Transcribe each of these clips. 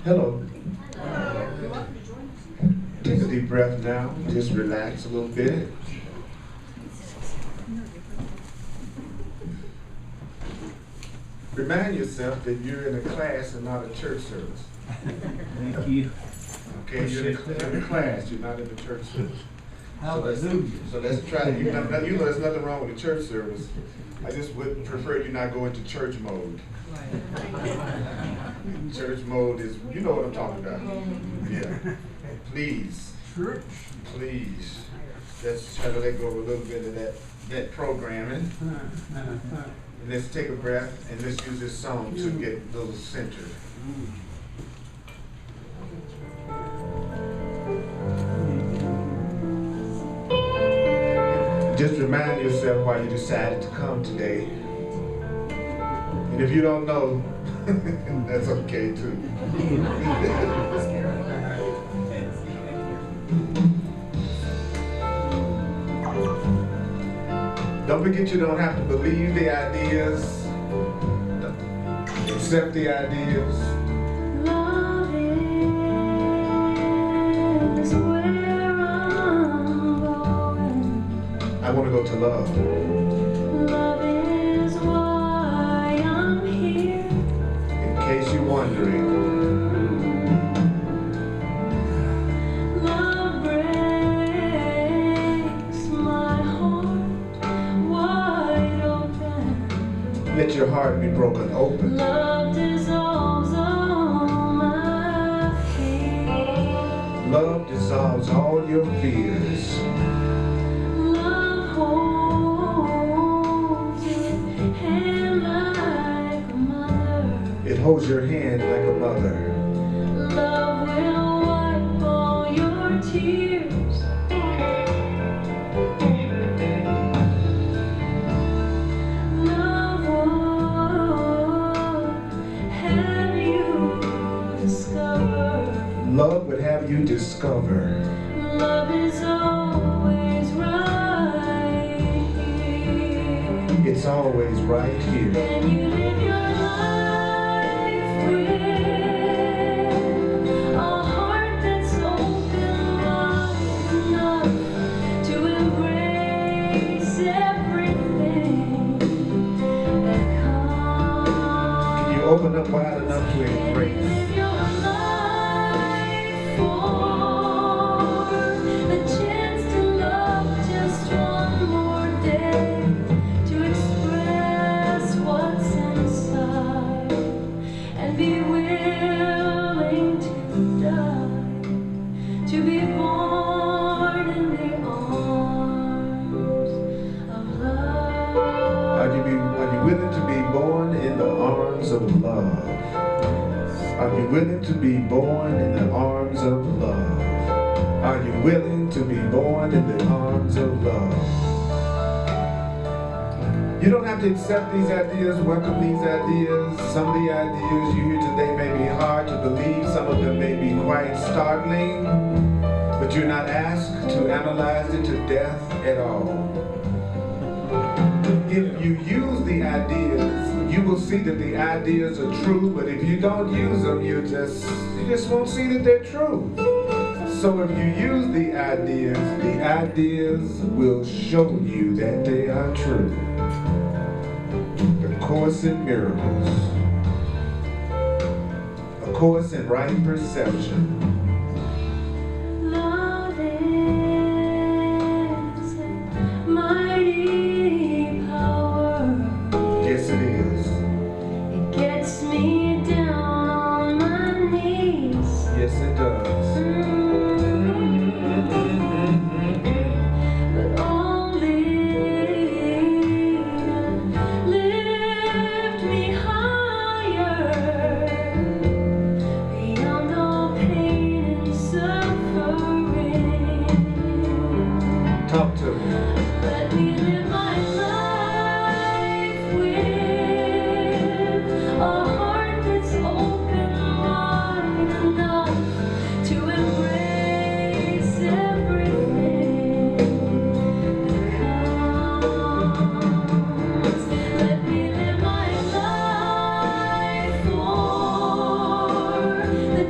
Hello. Take a deep breath now. Just relax a little bit. Remind yourself that you're in a class and not a church service. Thank you. Okay, you're in a class, you're not in a church service. Hallelujah. So let's try to, you know there's nothing wrong with a church service. I just would prefer you not go into church mode. Church mode is, you know what I'm talking about. Yeah. Please. Please. Let's try to let go of a little bit of that programming. And let's take a breath and let's use this song to get a little centered. Just remind yourself why you decided to come today. And if you don't know, that's okay too. Don't forget you don't have to believe the ideas, accept the ideas. Love is where I'm going. I want to go to love. Love is why I'm here. In case you're wondering. Love breaks my heart wide open. Let your heart be broken open. Love dissolves all my fears. Love dissolves all your fears. Love holds your hand like a mother. It holds your hand like a mother. Love will wipe all your tears. Love would have you discover. Love would have you discover. Love is always right here. It's always right here. When you live your life with a heart that's open wide enough to embrace everything that comes. You open up wide enough to embrace. Live your life for the chance to love just one more day, to express what's inside and be willing to die, to be born in the arms of love. Are you willing to be born in the arms of love? Are you willing to be born in the arms of love? Are you willing to be born in the arms of love? You don't have to accept these ideas, welcome these ideas. Some of the ideas you hear today may be hard to believe, some of them may be quite startling, but you're not asked to analyze it to death at all. If you use the ideas, you will see that the ideas are true, but if you don't use them, you just won't see that they're true. So if you use the ideas will show you that they are true. The Course in Miracles. A Course in Right Perception. Love is a mighty power. Yes, it is. It gets me down on my knees. Yes, it does. But only lift me higher, beyond all pain and suffering. Talk to me. Let me live my life with a heart that's open wide enough to embrace everything that comes. Let me live my life for the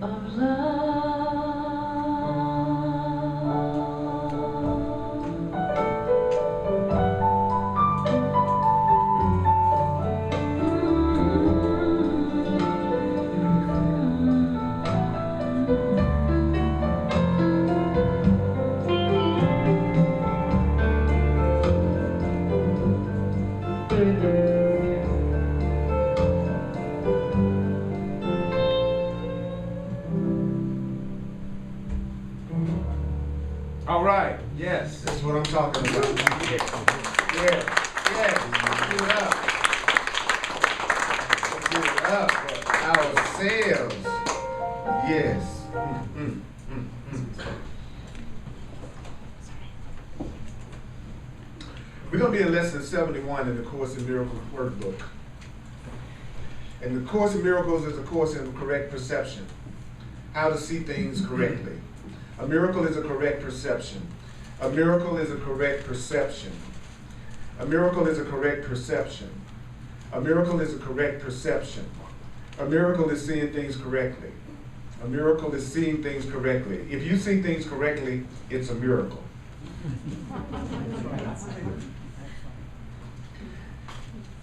of love. All right, yes, that's what I'm talking about. Yes, yes, let's give it up. Let's give it up for ourselves. Yes. We're going to be in lesson 71 in the Course in Miracles workbook. And the Course in Miracles is a course in correct perception, how to see things correctly. A miracle is a correct perception. A miracle is a correct perception. A miracle is a correct perception. A miracle is a correct perception. A miracle is seeing things correctly. A miracle is seeing things correctly. If you see things correctly, it's a miracle.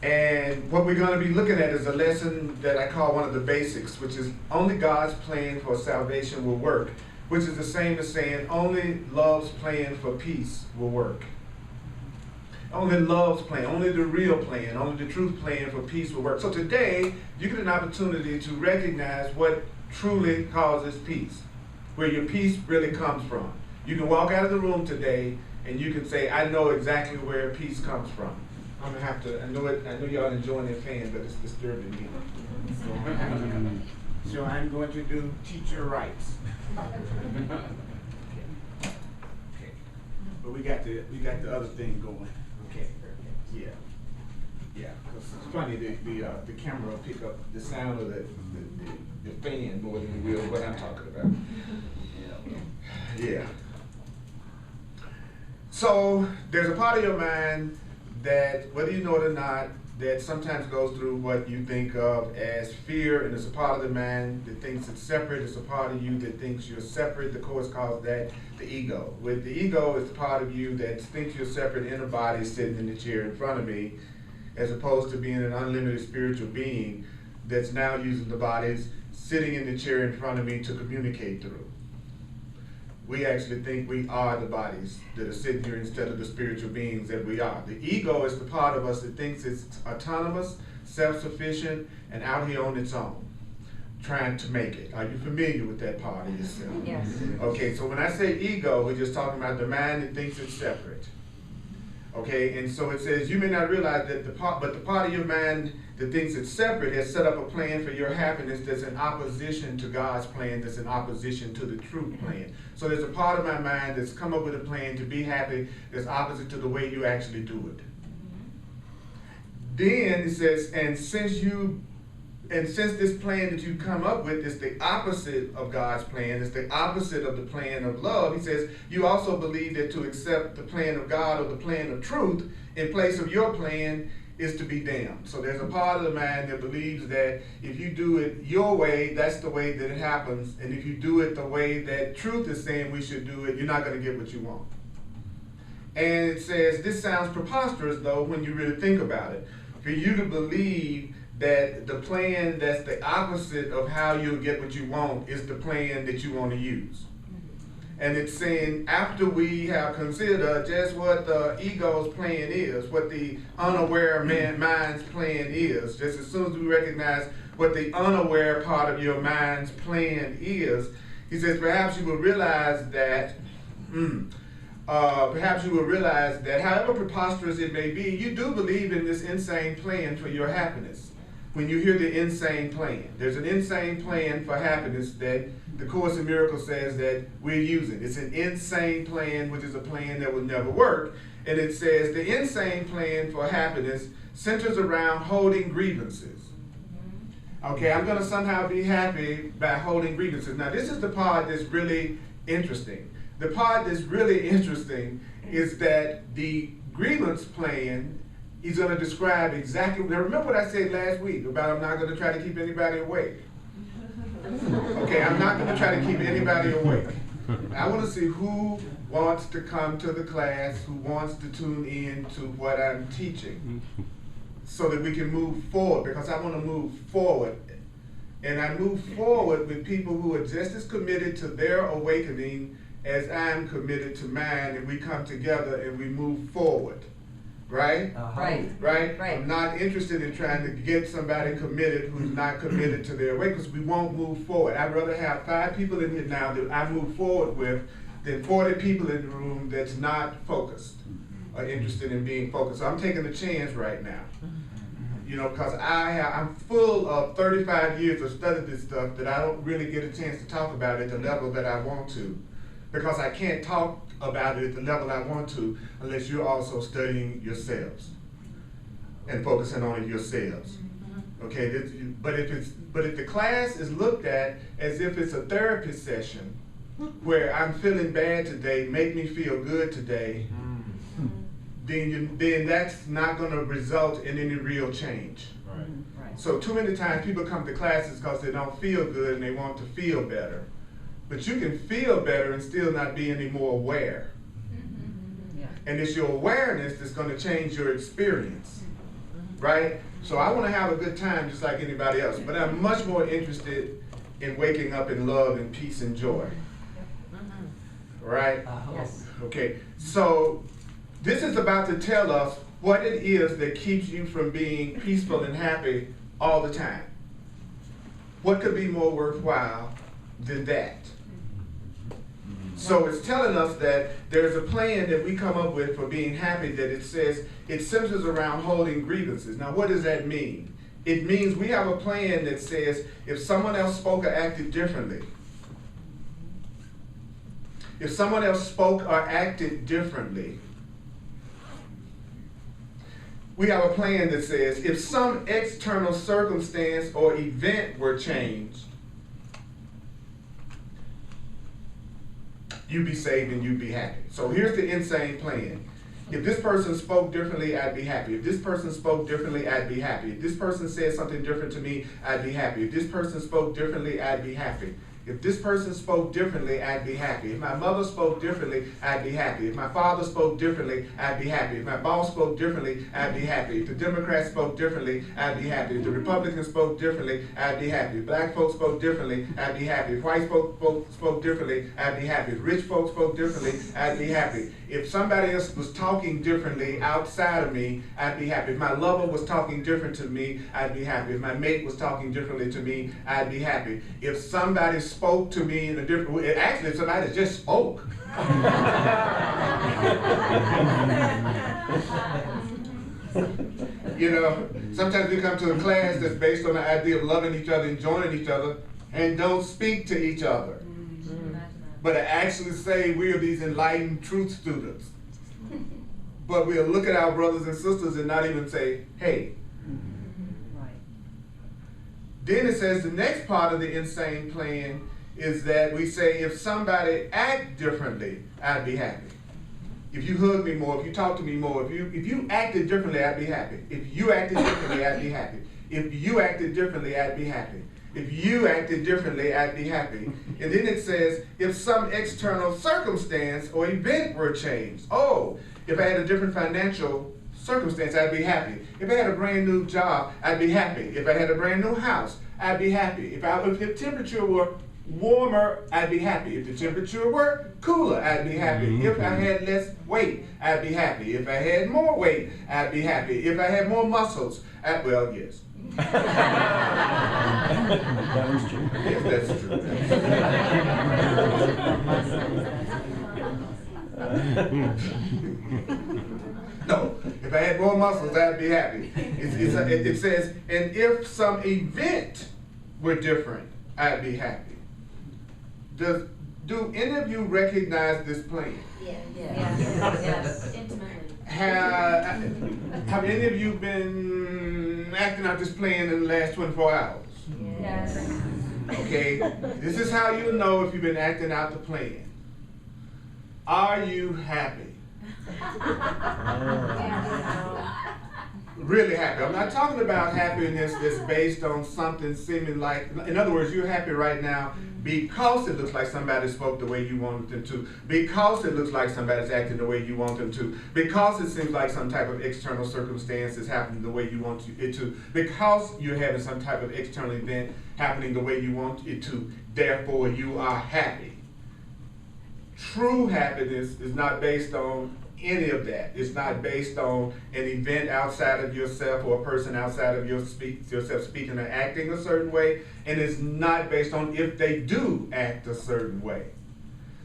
And what we're going to be looking at is a lesson that I call one of the basics, which is only God's plan for salvation will work, which is the same as saying only love's plan for peace will work. Only love's plan, only the real plan, only the truth plan for peace will work. So today, you get an opportunity to recognize what truly causes peace, where your peace really comes from. You can walk out of the room today and you can say, I know exactly where peace comes from. I'm gonna have to, I know y'all enjoying that fan, but it's disturbing me. So I'm going to do teacher rights. Okay. But we got the other thing going. Okay. Yeah. Yeah. Because it's funny, the camera will pick up the sound of the fan more than it will what I'm talking about. Yeah. So there's a part of your mind that, whether you know it or not, that sometimes goes through what you think of as fear, and it's a part of the mind that thinks it's separate. It's a part of you that thinks you're separate. The Course calls that the ego. With the ego, it's the part of you that thinks you're separate in a body sitting in the chair in front of me, as opposed to being an unlimited spiritual being that's now using the bodies sitting in the chair in front of me to communicate through. We actually think we are the bodies that are sitting here instead of the spiritual beings that we are. The ego is the part of us that thinks it's autonomous, self-sufficient, and out here on its own, trying to make it. Are you familiar with that part of yourself? Yes. Okay, so when I say ego, we're just talking about the mind that thinks it's separate. Okay, and so it says you may not realize that the part of your mind that thinks it's separate has set up a plan for your happiness that's in opposition to God's plan, that's in opposition to the truth plan. So there's a part of my mind that's come up with a plan to be happy that's opposite to the way you actually do it. Then it says, and since this plan that you come up with is the opposite of God's plan, it's the opposite of the plan of love, he says, you also believe that to accept the plan of God or the plan of truth in place of your plan is to be damned. So there's a part of the mind that believes that if you do it your way, that's the way that it happens. And if you do it the way that truth is saying we should do it, you're not going to get what you want. And it says, this sounds preposterous though when you really think about it. For you to believe that the plan that's the opposite of how you'll get what you want is the plan that you want to use. And it's saying after we have considered just what the ego's plan is, what the unaware mind's plan is, just as soon as we recognize what the unaware part of your mind's plan is, he says perhaps you will realize that however preposterous it may be, you do believe in this insane plan for your happiness. When you hear the insane plan, there's an insane plan for happiness that the Course in Miracles says that we're using. It's an insane plan, which is a plan that will never work. And it says the insane plan for happiness centers around holding grievances. Okay, I'm going to somehow be happy by holding grievances. Now, this is the part that's really interesting. The part that's really interesting is that the grievance plan, he's going to describe exactly. Now remember what I said last week about I'm not going to try to keep anybody away. Okay, I'm not gonna try to keep anybody awake. I wanna see who wants to come to the class, who wants to tune in to what I'm teaching, so that we can move forward, because I wanna move forward. And I move forward with people who are just as committed to their awakening as I'm committed to mine, and we come together and we move forward. Right? Right. Right? Right. I'm not interested in trying to get somebody committed who's not committed to their way, because we won't move forward. I'd rather have 5 people in here now that I move forward with than 40 people in the room that's not focused or interested in being focused. So I'm taking a chance right now. You know, because I'm full of 35 years of studying this stuff that I don't really get a chance to talk about it at the level that I want to. Because I can't talk about it at the level I want to unless you're also studying yourselves and focusing on it yourselves. Okay, but if the class is looked at as if it's a therapy session where I'm feeling bad today, make me feel good today, then that's not going to result in any real change. Right. Right. So too many times people come to classes because they don't feel good and they want to feel better. But you can feel better and still not be any more aware. Yeah. And it's your awareness that's going to change your experience, right? So I want to have a good time just like anybody else, but I'm much more interested in waking up in love and peace and joy, right? Yes. Okay, so this is about to tell us what it is that keeps you from being peaceful and happy all the time. What could be more worthwhile than that? So it's telling us that there's a plan that we come up with for being happy, that it says it centers around holding grievances. Now what does that mean? It means we have a plan that says if someone else spoke or acted differently, if someone else spoke or acted differently, we have a plan that says if some external circumstance or event were changed, you'd be saved and you'd be happy. So here's the insane plan. If this person spoke differently, I'd be happy. If this person spoke differently, I'd be happy. If this person said something different to me, I'd be happy. If this person spoke differently, I'd be happy. If this person spoke differently, I'd be happy. If my mother spoke differently, I'd be happy. If my father spoke differently, I'd be happy. If my boss spoke differently, I'd be happy. If the Democrats spoke differently, I'd be happy. If the Republicans spoke differently, I'd be happy. If black folks spoke differently, I'd be happy. If white folks spoke differently, I'd be happy. If rich folks spoke differently, I'd be happy. If somebody else was talking differently outside of me, I'd be happy. If my lover was talking different to me, I'd be happy. If my mate was talking differently to me, I'd be happy. If somebody spoke to me in a different way, actually if somebody just spoke. You know, sometimes we come to a class that's based on the idea of loving each other and joining each other and don't speak to each other. But to actually say we are these enlightened truth students. But we'll look at our brothers and sisters and not even say, hey. Right. Then it says the next part of the insane plan is that we say if somebody act differently, I'd be happy. If you hug me more, if you talk to me more, if you acted differently, I'd be happy. If you acted differently, I'd be happy. If you acted differently, I'd be happy. If you acted differently, I'd be happy. And then it says, if some external circumstance or event were changed. Oh, if I had a different financial circumstance, I'd be happy. If I had a brand new job, I'd be happy. If I had a brand new house, I'd be happy. If the temperature were warmer, I'd be happy. If the temperature were cooler, I'd be happy. If I had less weight, I'd be happy. If I had more weight, I'd be happy. If I had more muscles, well, yes. That was true. Yes, that's true. No, if I had more muscles, I'd be happy. It says, and if some event were different, I'd be happy. Do any of you recognize this plan? Yes. Yes. Intimately. Have any of you been acting out this plan in the last 24 hours? Yes. Okay, this is how you know if you've been acting out the plan. Are you happy? Really happy. I'm not talking about happiness that's based on something seeming like, in other words, you're happy right now because it looks like somebody spoke the way you wanted them to, because it looks like somebody's acting the way you want them to, because it seems like some type of external circumstance is happening the way you want it to, because you're having some type of external event happening the way you want it to, therefore you are happy. True happiness is not based on any of that. It's not based on an event outside of yourself or a person outside of yourself speaking or acting a certain way, and it's not based on if they do act a certain way.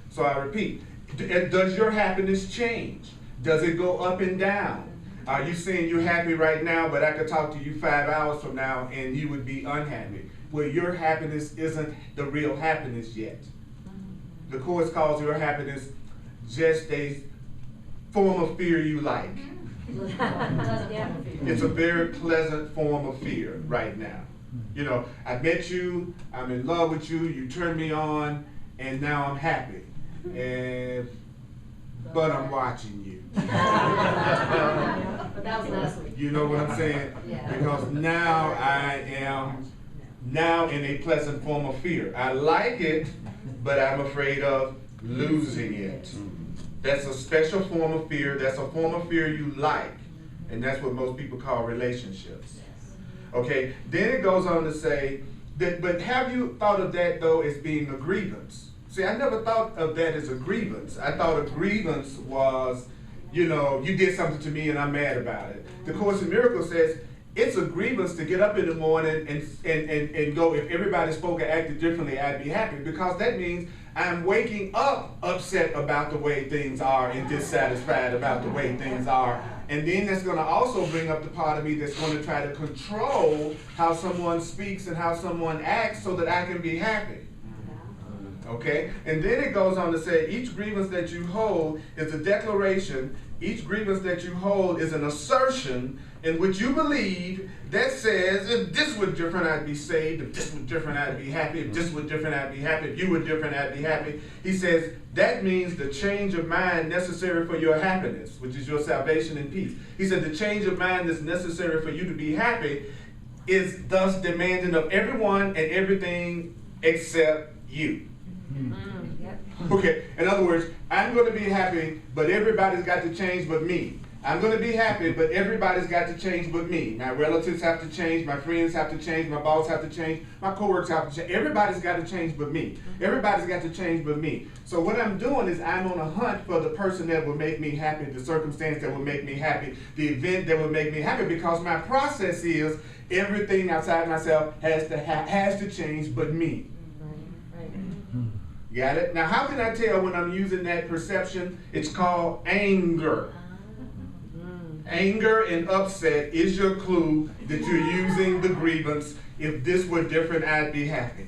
So I repeat, does your happiness change? Does it go up and down? Are you saying you're happy right now, but I could talk to you 5 hours from now and you would be unhappy? Well, your happiness isn't the real happiness yet. The Course calls your happiness just a form of fear you like. It's a very pleasant form of fear right now. You know, I met you, I'm in love with you, you turned me on, and now I'm happy. But I'm watching you. But that was last week. You know what I'm saying? Yeah. Because now I am now in a pleasant form of fear. I like it, but I'm afraid of losing it. That's a special form of fear. That's a form of fear you like. And that's what most people call relationships. Okay, then it goes on to say, that, but have you thought of that though as being a grievance? See, I never thought of that as a grievance. I thought a grievance was, you know, you did something to me and I'm mad about it. The Course in Miracles says, it's a grievance to get up in the morning and go, if everybody spoke or acted differently, I'd be happy. Because that means I'm waking up upset about the way things are and dissatisfied about the way things are. And then that's going to also bring up the part of me that's going to try to control how someone speaks and how someone acts so that I can be happy. Okay? And then it goes on to say, each grievance that you hold is a declaration. Each grievance that you hold is an assertion in which you believe that says, if this were different, I'd be saved. If this were different, I'd be happy. If this were different, I'd be happy. If you were different, I'd be happy. He says, that means the change of mind necessary for your happiness, which is your salvation and peace. He said, the change of mind that's necessary for you to be happy is thus demanding of everyone and everything except you. Okay, in other words, I'm going to be happy, but everybody's got to change but me. I'm going to be happy, but everybody's got to change but me. My relatives have to change, my friends have to change, my boss have to change, my coworkers have to change. Everybody's got to change but me. Everybody's got to change but me. So what I'm doing is I'm on a hunt for the person that will make me happy, the circumstance that will make me happy, the event that will make me happy, because my process is everything outside myself has to change but me. Got it? Now, how can I tell when I'm using that perception? It's called anger. Anger and upset is your clue that you're using the grievance. If this were different, I'd be happy.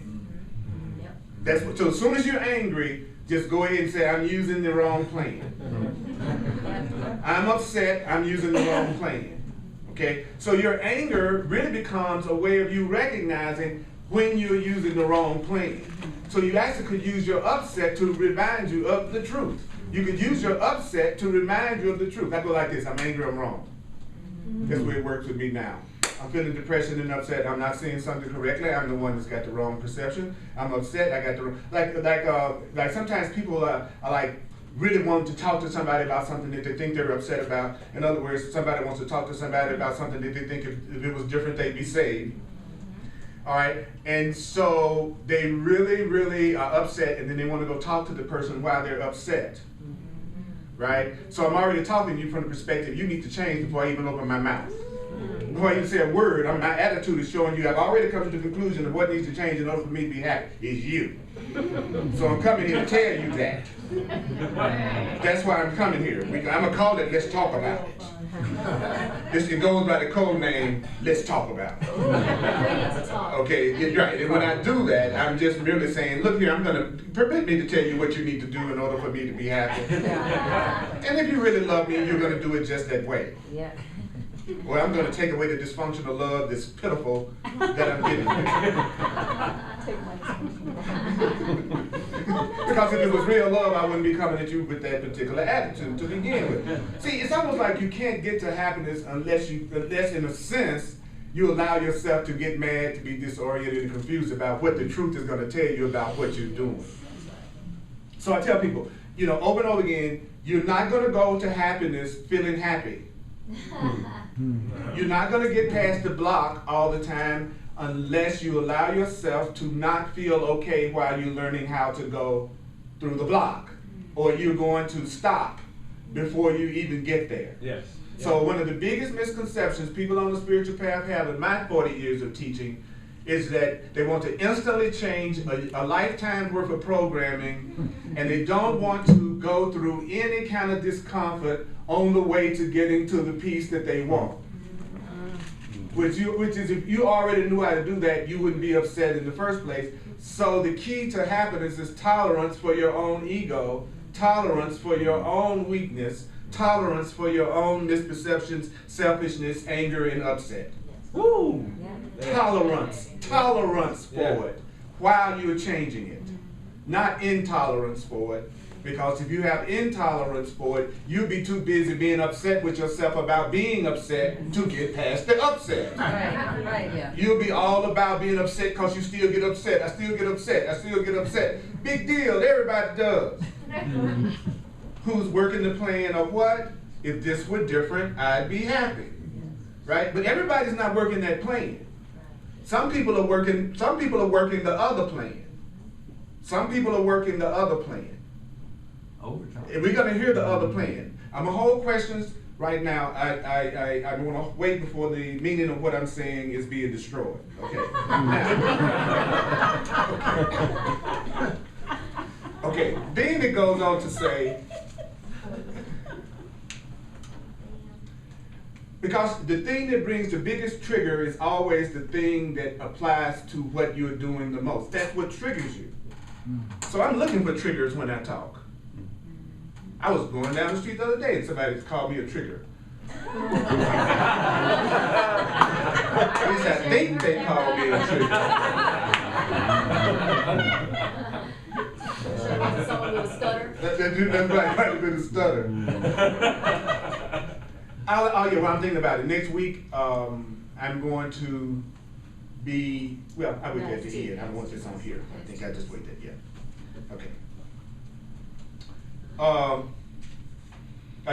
That's what, so as soon as you're angry, just go ahead and say, I'm using the wrong plan. I'm upset, I'm using the wrong plan. Okay? So your anger really becomes a way of you recognizing when you're using the wrong plan. So you actually could use your upset to remind you of the truth. You could use your upset to remind you of the truth. I go like this, I'm angry, I'm wrong. That's the way it works with me now. I'm feeling depression and upset. I'm not seeing something correctly. I'm the one that's got the wrong perception. I'm upset, I got the wrong, like sometimes people are like really wanting to talk to somebody about something that they think they're upset about. In other words, somebody wants to talk to somebody about something that they think if it was different, they'd be saved. All right, and so they really, really are upset, and then they want to go talk to the person while they're upset, right? So I'm already talking to you from the perspective, you need to change before I even open my mouth. Before I even say a word, my attitude is showing you I've already come to the conclusion of what needs to change in order for me to be happy is you. So I'm coming here to tell you that. That's why I'm coming here. I'm going to call it, let's talk about it. It goes by the code name, let's talk about it. Okay, you're right. And when I do that, I'm just merely saying, look here, I'm going to permit me to tell you what you need to do in order for me to be happy. And if you really love me, you're going to do it just that way. Yeah. Well, I'm going to take away the dysfunctional love that's pitiful that I'm giving you. Because if it was real love, I wouldn't be coming at you with that particular attitude to begin with. See, it's almost like you can't get to happiness unless in a sense, you allow yourself to get mad, to be disoriented and confused about what the truth is going to tell you about what you're doing. So I tell people, over and over again, you're not going to go to happiness feeling happy. You're not going to get past the block all the time unless you allow yourself to not feel okay while you're learning how to go through the block. Or you're going to stop before you even get there. Yes. So one of the biggest misconceptions people on the spiritual path have in my 40 years of teaching is that they want to instantly change a lifetime worth of programming, and they don't want to go through any kind of discomfort on the way to getting to the peace that they want. Which is if you already knew how to do that, you wouldn't be upset in the first place. So the key to happiness is tolerance for your own ego, tolerance for your own weakness, tolerance for your own misperceptions, selfishness, anger, and upset. Woo! Tolerance for it while you're changing it. Not intolerance for it. Because if you have intolerance for it, you'll be too busy being upset with yourself about being upset to get past the upset. Right, yeah. You'll be all about being upset because you still get upset. I still get upset. Big deal, everybody does. Who's working the plan of what? If this were different, I'd be happy. Right? But everybody's not working that plan. Some people are working the other plan. Some people are working the other plan. Overtime. And we're going to hear the other plan. I'm going to hold questions right now. I want to wait before the meaning of what I'm saying is being destroyed. Okay. Okay. Then it goes on to say, because the thing that brings the biggest trigger is always the thing that applies to what you're doing the most. That's what triggers you. So I'm looking for triggers when I talk. I was going down the street the other day and somebody called me a trigger. At least I think they called me a trigger. Someone with a stutter. That's right, might have been a stutter. Well, I'm thinking about it. Next week, I'm going to be, well, I would get to the end. I don't want this on here. I think I just waited, yeah. Okay. Are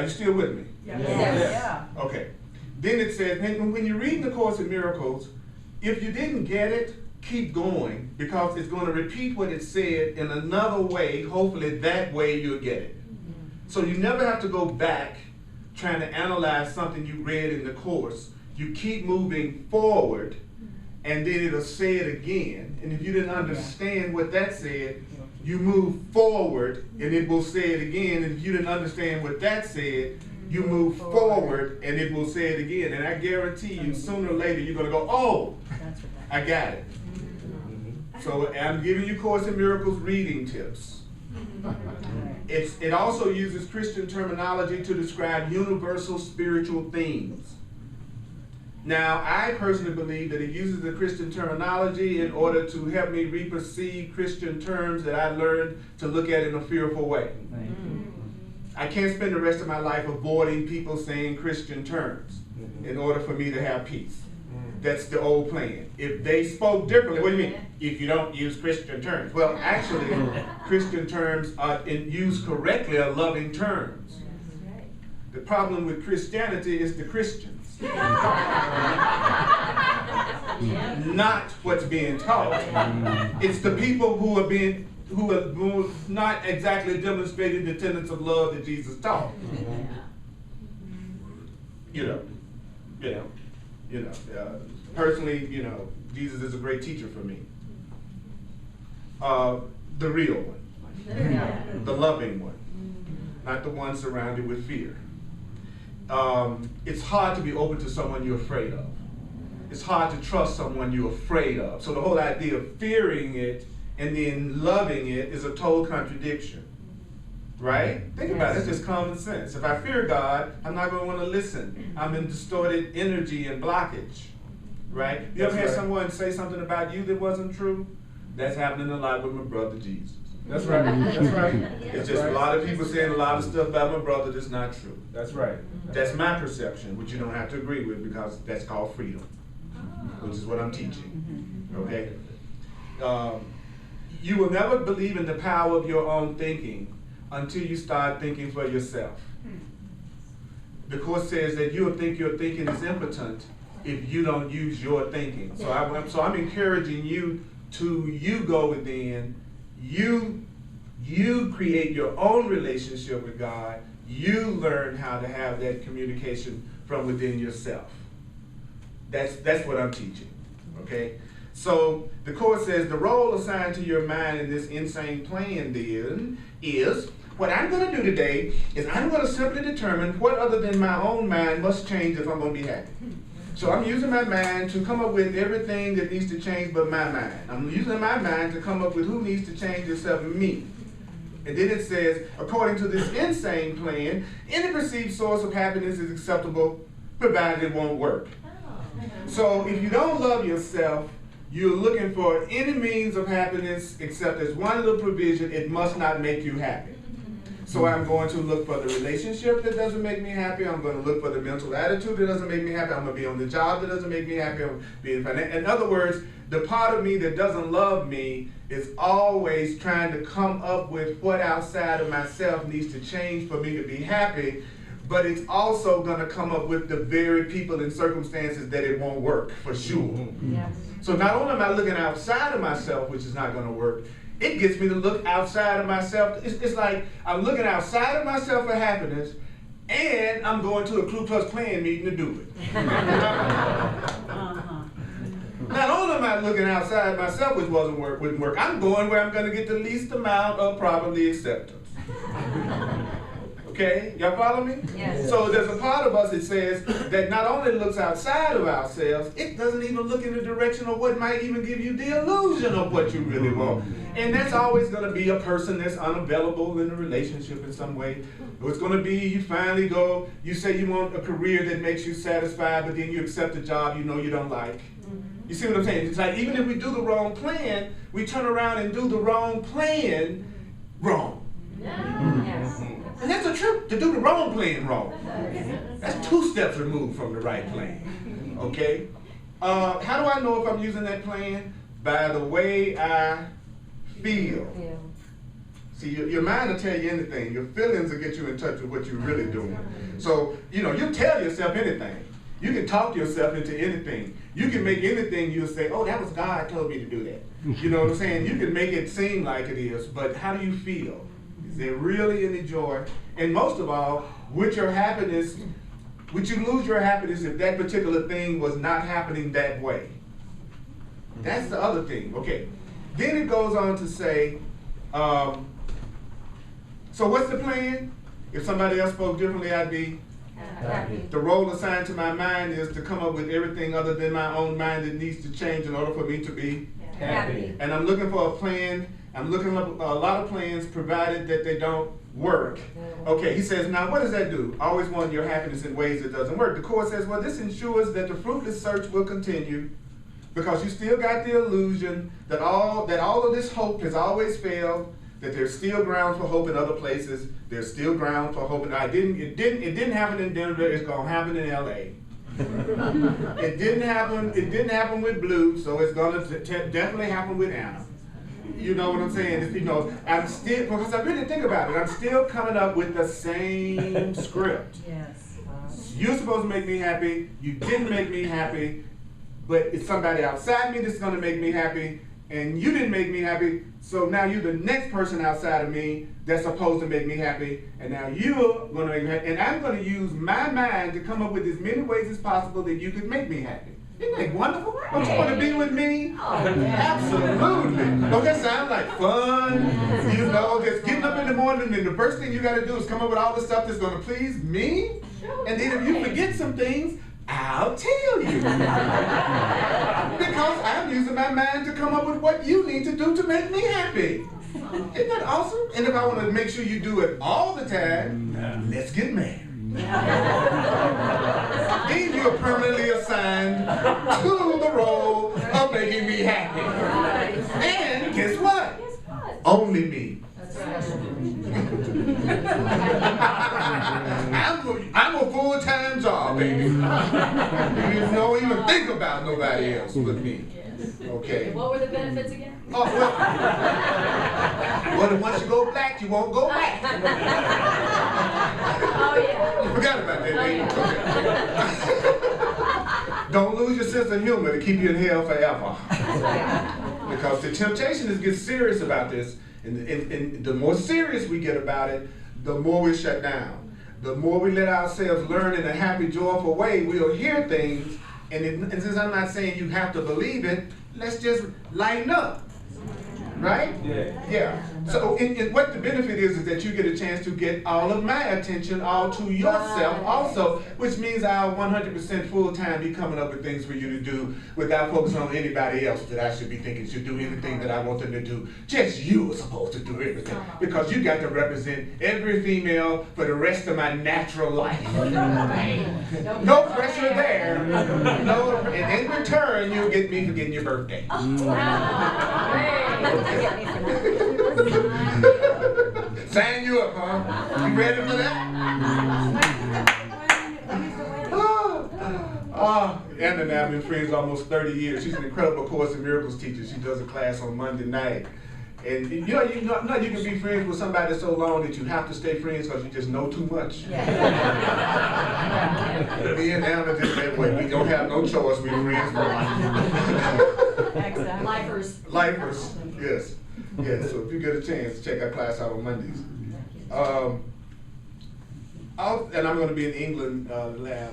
you still with me? Yeah. Okay. Then it says, when you read the Course in Miracles, if you didn't get it, keep going, because it's going to repeat what it said in another way. Hopefully that way you'll get it. So you never have to go back trying to analyze something you read in the Course. You keep moving forward, and then it'll say it again. And if you didn't understand what that said, you move forward, and it will say it again. And if you didn't understand what that said, you move forward, and it will say it again. And I guarantee you, sooner or later, you're going to go, oh, I got it. So I'm giving you Course in Miracles reading tips. It also uses Christian terminology to describe universal spiritual themes. Now, I personally believe that it uses the Christian terminology in order to help me reperceive Christian terms that I learned to look at in a fearful way. I can't spend the rest of my life avoiding people saying Christian terms in order for me to have peace. That's the old plan. If they spoke differently, what do you mean? If you don't use Christian terms. Well, actually, Christian terms used correctly are loving terms. The problem with Christianity is the Christians. Not what's being taught. It's the people who have not exactly demonstrated the tenets of love that Jesus taught. Personally, Jesus is a great teacher for me. The real one, the loving one, not the one surrounded with fear. It's hard to be open to someone you're afraid of. It's hard to trust someone you're afraid of. So the whole idea of fearing it and then loving it is a total contradiction. Right? Think about it. It's just common sense. If I fear God, I'm not going to want to listen. I'm in distorted energy and blockage. Right? You ever had someone say something about you that wasn't true? That's happening a lot with my brother Jesus. That's right. That's right. It's just a lot of people saying a lot of stuff about my brother that's not true. That's right. That's my perception, which you don't have to agree with because that's called freedom, which is what I'm teaching. Okay? You will never believe in the power of your own thinking until you start thinking for yourself. The Course says that you'll think your thinking is impotent if you don't use your thinking. So I'm encouraging you to go within, you create your own relationship with God, you learn how to have that communication from within yourself. That's what I'm teaching, okay? So the Course says the role assigned to your mind in this insane plan then is, what I'm going to do today is I'm going to simply determine what other than my own mind must change if I'm going to be happy. So I'm using my mind to come up with everything that needs to change but my mind. I'm using my mind to come up with who needs to change except me. And then it says, according to this insane plan, any perceived source of happiness is acceptable, provided it won't work. So if you don't love yourself, you're looking for any means of happiness except there's one little provision: it must not make you happy. So I'm going to look for the relationship that doesn't make me happy. I'm going to look for the mental attitude that doesn't make me happy. I'm going to be on the job that doesn't make me happy. I'm being in other words, the part of me that doesn't love me is always trying to come up with what outside of myself needs to change for me to be happy. But it's also going to come up with the very people and circumstances that it won't work, for sure. Yes. So not only am I looking outside of myself, which is not going to work, it gets me to look outside of myself. It's like I'm looking outside of myself for happiness, and I'm going to a Ku Klux Klan meeting to do it. Not only am I looking outside myself, which wouldn't work, I'm going where I'm going to get the least amount of probably acceptance. Okay, y'all follow me? Yes. So there's a part of us that says that not only looks outside of ourselves, it doesn't even look in the direction of what might even give you the illusion of what you really want. And that's always going to be a person that's unavailable in a relationship in some way. It's going to be you finally go, you say you want a career that makes you satisfied, but then you accept a job you know you don't like. You see what I'm saying? It's like even if we do the wrong plan, we turn around and do the wrong plan wrong. Yes. And that's the truth, to do the wrong plan wrong. That's 2 steps removed from the right plan, okay? How do I know if I'm using that plan? By the way I feel. See, your mind will tell you anything. Your feelings will get you in touch with what you're really doing. So, you tell yourself anything. You can talk yourself into anything. You can make anything you'll say, oh, that was God told me to do that. You know what I'm saying? You can make it seem like it is, but how do you feel? Is there really any joy? And most of all, would you lose your happiness if that particular thing was not happening that way? That's the other thing. Okay. Then it goes on to say, so what's the plan? If somebody else spoke differently, I'd be Happy. the role assigned to my mind is to come up with everything other than my own mind that needs to change in order for me to be Happy. And I'm looking for a plan. I'm looking up a lot of plans, provided that they don't work. Okay, he says, now what does that do? Always want your happiness in ways that doesn't work. The Course says, well, this ensures that the fruitless search will continue because you still got the illusion that all of this hope has always failed, that there's still ground for hope in other places. There's still ground for hope. It didn't happen in Denver. It's gonna happen in LA. It didn't happen with Blue, so it's gonna definitely happen with Anna. You know what I'm saying? I'm still, because I really think about it, I'm still coming up with the same script. Yes. You're supposed to make me happy. You didn't make me happy, but it's somebody outside me that's gonna make me happy, and you didn't make me happy, so now you're the next person outside of me that's supposed to make me happy, and now you're gonna make me happy, and I'm gonna use my mind to come up with as many ways as possible that you could make me happy. Isn't that wonderful? Don't you want to be with me? Absolutely. Don't that sound like fun? Just getting up in the morning and the first thing you got to do is come up with all the stuff that's going to please me? And then if you forget some things, I'll tell you. Because I'm using my mind to come up with what you need to do to make me happy. Isn't that awesome? And if I want to make sure you do it all the time, let's get married. Then you're permanently assigned to the role of making me happy. And guess what? Only me. That's right. I'm a full-time job, baby. You don't even think about nobody else but me. Okay. What were the benefits again? Oh, well, once you go black, you won't go back. Oh, yeah. You forgot about that, baby. Okay. Don't lose your sense of humor to keep you in hell forever. Because the temptation is to get serious about this, and the more serious we get about it, the more we shut down. The more we let ourselves learn in a happy, joyful way, we'll hear things, and since I'm not saying you have to believe it, let's just lighten up. Right? Yeah. So what the benefit is that you get a chance to get all of my attention all to yourself also, which means I'll 100% full time be coming up with things for you to do without focusing on anybody else that I should be thinking should do anything that I want them to do. Just you are supposed to do everything because you got to represent every female for the rest of my natural life. No pressure there. No, and in return, you'll get me for getting your birthday. Sign you up, huh? You ready for that? Anna and I have been friends almost 30 years. She's an incredible Course in Miracles teacher. She does a class on Monday night. And you know you can be friends with somebody so long that you have to stay friends because you just know too much. Me and Anna just that way. We don't have no choice. We're friends for life. Lifers, yes. Yes, so if you get a chance, check our class out on Mondays. And I'm going to be in England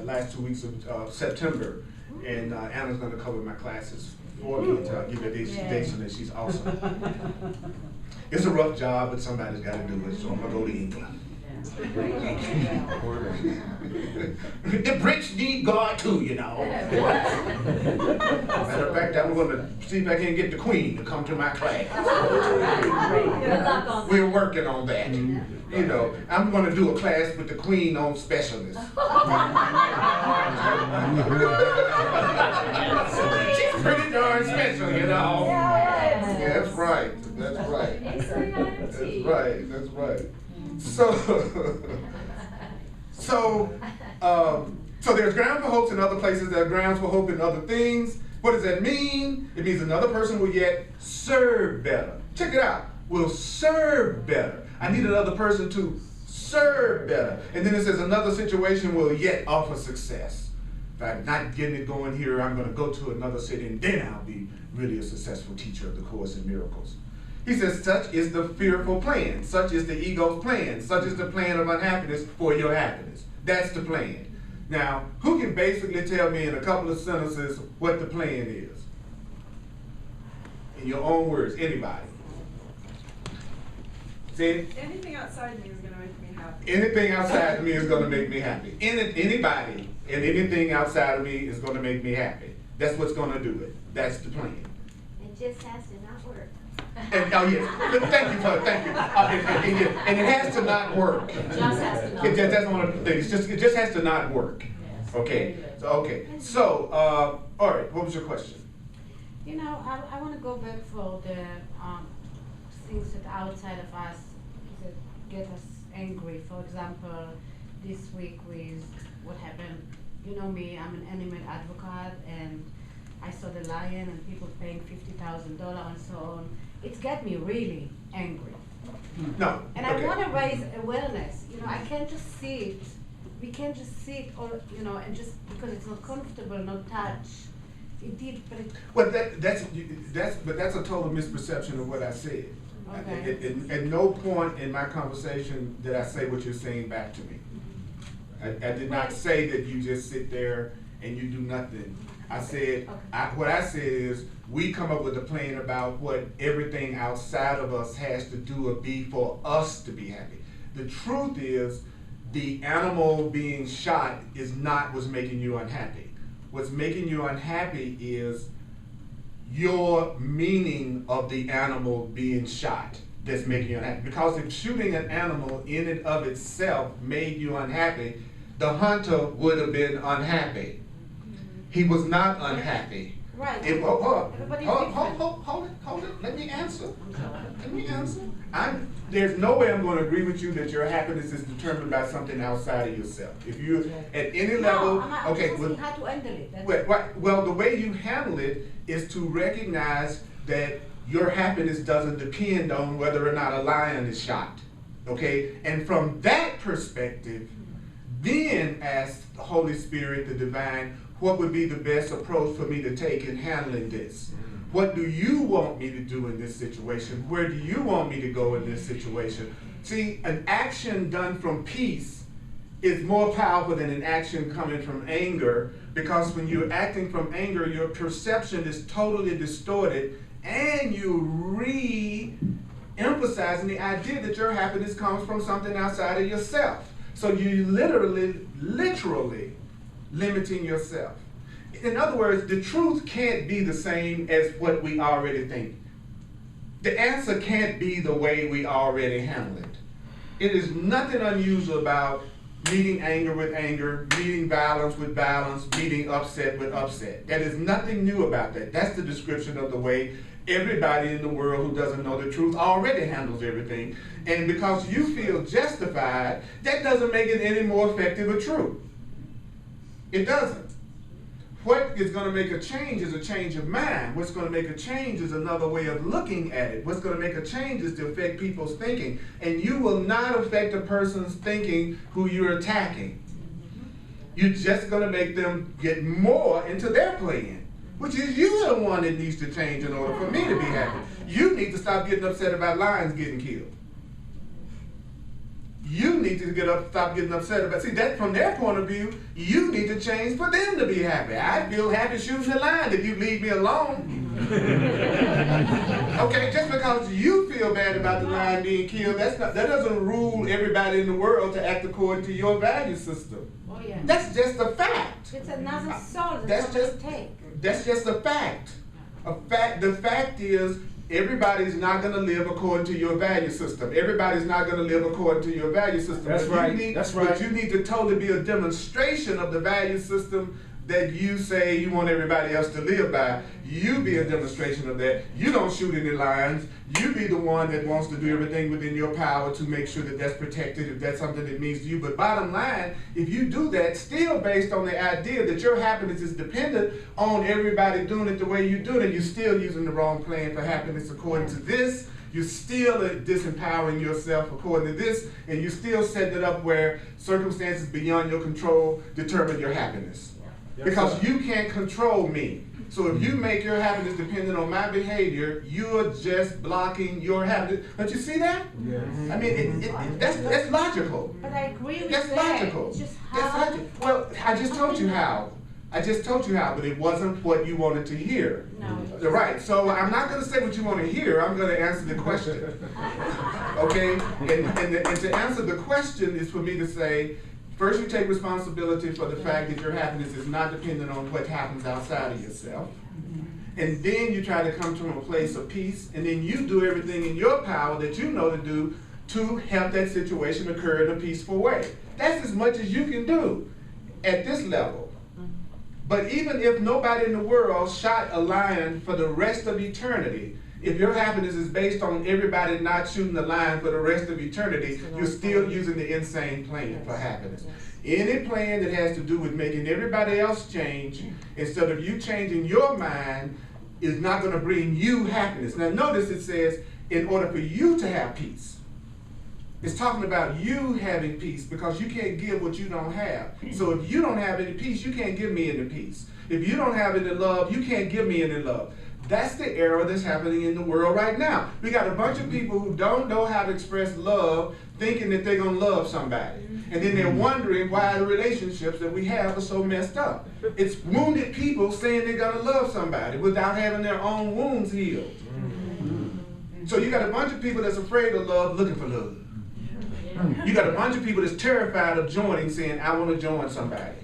last 2 weeks of September, and Anna's going to cover my classes for me to give her the education, and she's awesome. It's a rough job, but somebody's got to do it, so I'm going to go to England. The Brits need God too, you know. Matter of fact, I'm going to see if I can get the Queen to come to my class. We're working on that. You know, I'm going to do a class with the Queen on specialists. She's pretty darn special, you know. Yeah, that's right. That's right. That's right. That's right. So there's ground for hopes in other places. There are grounds for hope in other things. What does that mean? It means another person will yet serve better. Check it out. Will serve better. I need another person to serve better. And then it says another situation will yet offer success. If I'm not getting it going here, I'm going to go to another city and then I'll be really a successful teacher of the Course in Miracles. He says, such is the fearful plan. Such is the ego's plan. Such is the plan of unhappiness for your happiness. That's the plan. Now, who can basically tell me in a couple of sentences what the plan is? In your own words, anybody. Say it. Anything outside me is going to make me happy. Anything outside of me is going to make me happy. Anybody and anything outside of me is going to make me happy. That's what's going to do it. That's the plan. It just has to not work. And, oh yes, thank you. And it has to not work. Just has to not That's one of the things. It just has to not work. Okay. So all right. What was your question? You know, I want to go back for the things that outside of us that get us angry. For example, this week with what happened. You know me, I'm an animal advocate, and I saw the lion and people paying $50,000 and so on. It got me really angry. No. And I want to raise awareness. You know, I can't just see it. We can't just see it, or and just because it's not comfortable, not touch. It did, but it. Well, that's a total misperception of what I said. Okay. At no point in my conversation did I say what you're saying back to me. I did not say that you just sit there and you do nothing. I said, what I said is, we come up with a plan about what everything outside of us has to do or be for us to be happy. The truth is, the animal being shot is not what's making you unhappy. What's making you unhappy is your meaning of the animal being shot that's making you unhappy. Because if shooting an animal in and of itself made you unhappy, the hunter would have been unhappy. He was not unhappy. Right. Hold it. Let me answer. answer. Let me answer. There's no way I'm going to agree with you that your happiness is determined by something outside of yourself. If you're at any level, okay. I'm how to handle it. Well, the way you handle it is to recognize that your happiness doesn't depend on whether or not a lion is shot. Okay? And from that perspective, then ask the Holy Spirit, the divine, what would be the best approach for me to take in handling this? What do you want me to do in this situation? Where do you want me to go in this situation? See, an action done from peace is more powerful than an action coming from anger, because when you're acting from anger, your perception is totally distorted, and you re-emphasizing the idea that your happiness comes from something outside of yourself. So you literally limiting yourself. In other words, the truth can't be the same as what we already think. The answer can't be the way we already handle it. It is nothing unusual about meeting anger with anger, meeting violence with violence, meeting upset with upset. There is nothing new about that. That's the description of the way everybody in the world who doesn't know the truth already handles everything. And because you feel justified, that doesn't make it any more effective or true. It doesn't. What is going to make a change is a change of mind. What's going to make a change is another way of looking at it. What's going to make a change is to affect people's thinking. And you will not affect a person's thinking who you're attacking. You're just going to make them get more into their plan, which is you're the one that needs to change in order for me to be happy. You need to stop getting upset about lions getting killed. You need to stop getting upset about, see, that from their point of view, you need to change for them to be happy. I feel happy shooting the lion if you leave me alone. Okay, just because you feel bad about the lion being killed, that doesn't rule everybody in the world to act according to your value system. Oh, yeah. That's just a fact. It's another soul. That's just a fact. The fact is, everybody's not going to live according to your value system. Everybody's not going to live according to your value system. That's right. But you need to totally be a demonstration of the value system that you say you want everybody else to live by. You be a demonstration of that. You don't shoot any lions. You be the one that wants to do everything within your power to make sure that that's protected, if that's something that means to you. But bottom line, if you do that, still based on the idea that your happiness is dependent on everybody doing it the way you do it, you're still using the wrong plan for happiness according to this. You're still disempowering yourself according to this, and you're still setting it up where circumstances beyond your control determine your happiness. Yes, because you can't control me. So if you make your happiness dependent on my behavior, you're just blocking your happiness. Don't you see that? Yes. I mean, that's logical. But I agree with that's that. Logical. It's just That's how. logical. Well, I just told you how. But it wasn't what you wanted to hear. No. Right, so I'm not going to say what you want to hear, I'm going to answer the question. Okay? And to answer the question is for me to say, first you take responsibility for the fact that your happiness is not dependent on what happens outside of yourself. And then you try to come to a place of peace, and then you do everything in your power that you know to do to help that situation occur in a peaceful way. That's as much as you can do at this level. But even if nobody in the world shot a lion for the rest of eternity, if your happiness is based on everybody not shooting the lion for the rest of eternity, you're still using the insane plan for happiness. Any plan that has to do with making everybody else change instead of you changing your mind is not going to bring you happiness. Now notice it says, in order for you to have peace. It's talking about you having peace, because you can't give what you don't have. So if you don't have any peace, you can't give me any peace. If you don't have any love, you can't give me any love. That's the error that's happening in the world right now. We got a bunch of people who don't know how to express love, thinking that they're going to love somebody. And then they're wondering why the relationships that we have are so messed up. It's wounded people saying they're going to love somebody without having their own wounds healed. So you got a bunch of people that's afraid of love, looking for love. You got a bunch of people that's terrified of joining, saying, I want to join somebody.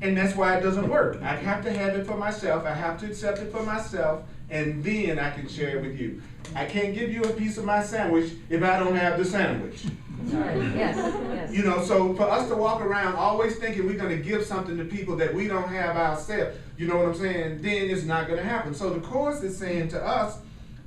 And that's why it doesn't work. I have to have it for myself. I have to accept it for myself, and then I can share it with you. I can't give you a piece of my sandwich if I don't have the sandwich. Yes. You know, so for us to walk around always thinking we're going to give something to people that we don't have ourselves, you know what I'm saying, then it's not going to happen. So the Course is saying to us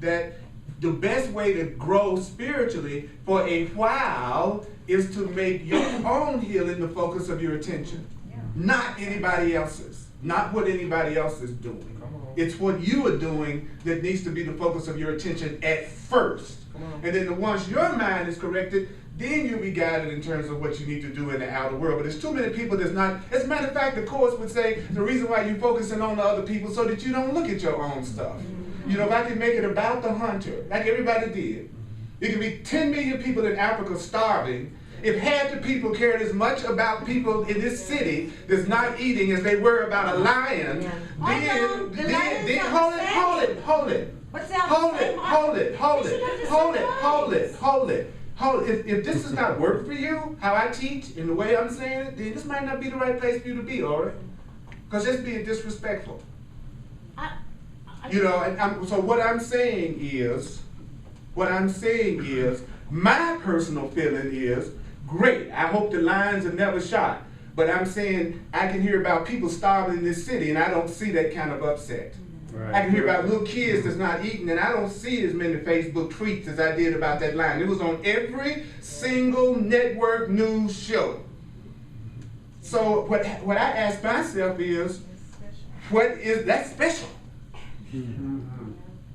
that the best way to grow spiritually for a while is to make your own healing the focus of your attention. Not anybody else's. Not what anybody else is doing. It's what you are doing that needs to be the focus of your attention at first. And then once your mind is corrected, then you'll be guided in terms of what you need to do in the outer world. But there's too many people that's not. As a matter of fact, the Course would say the reason why you're focusing on the other people so that you don't look at your own stuff. You know, if I can make it about the hunter, like everybody did, it could be 10 million people in Africa starving. If half the people cared as much about people in this city that's not eating as they were about a lion, then hold it. If this does not work for you, how I teach and the way I'm saying it, then this might not be the right place for you to be, all right? Because that's being disrespectful. You know, so what I'm saying is, my personal feeling is, great, I hope the lions are never shot. But I'm saying I can hear about people starving in this city and I don't see that kind of upset. Right. I can hear about little kids that's not eating and I don't see as many Facebook tweets as I did about that lion. It was on every single network news show. So what I ask myself is, what is that special?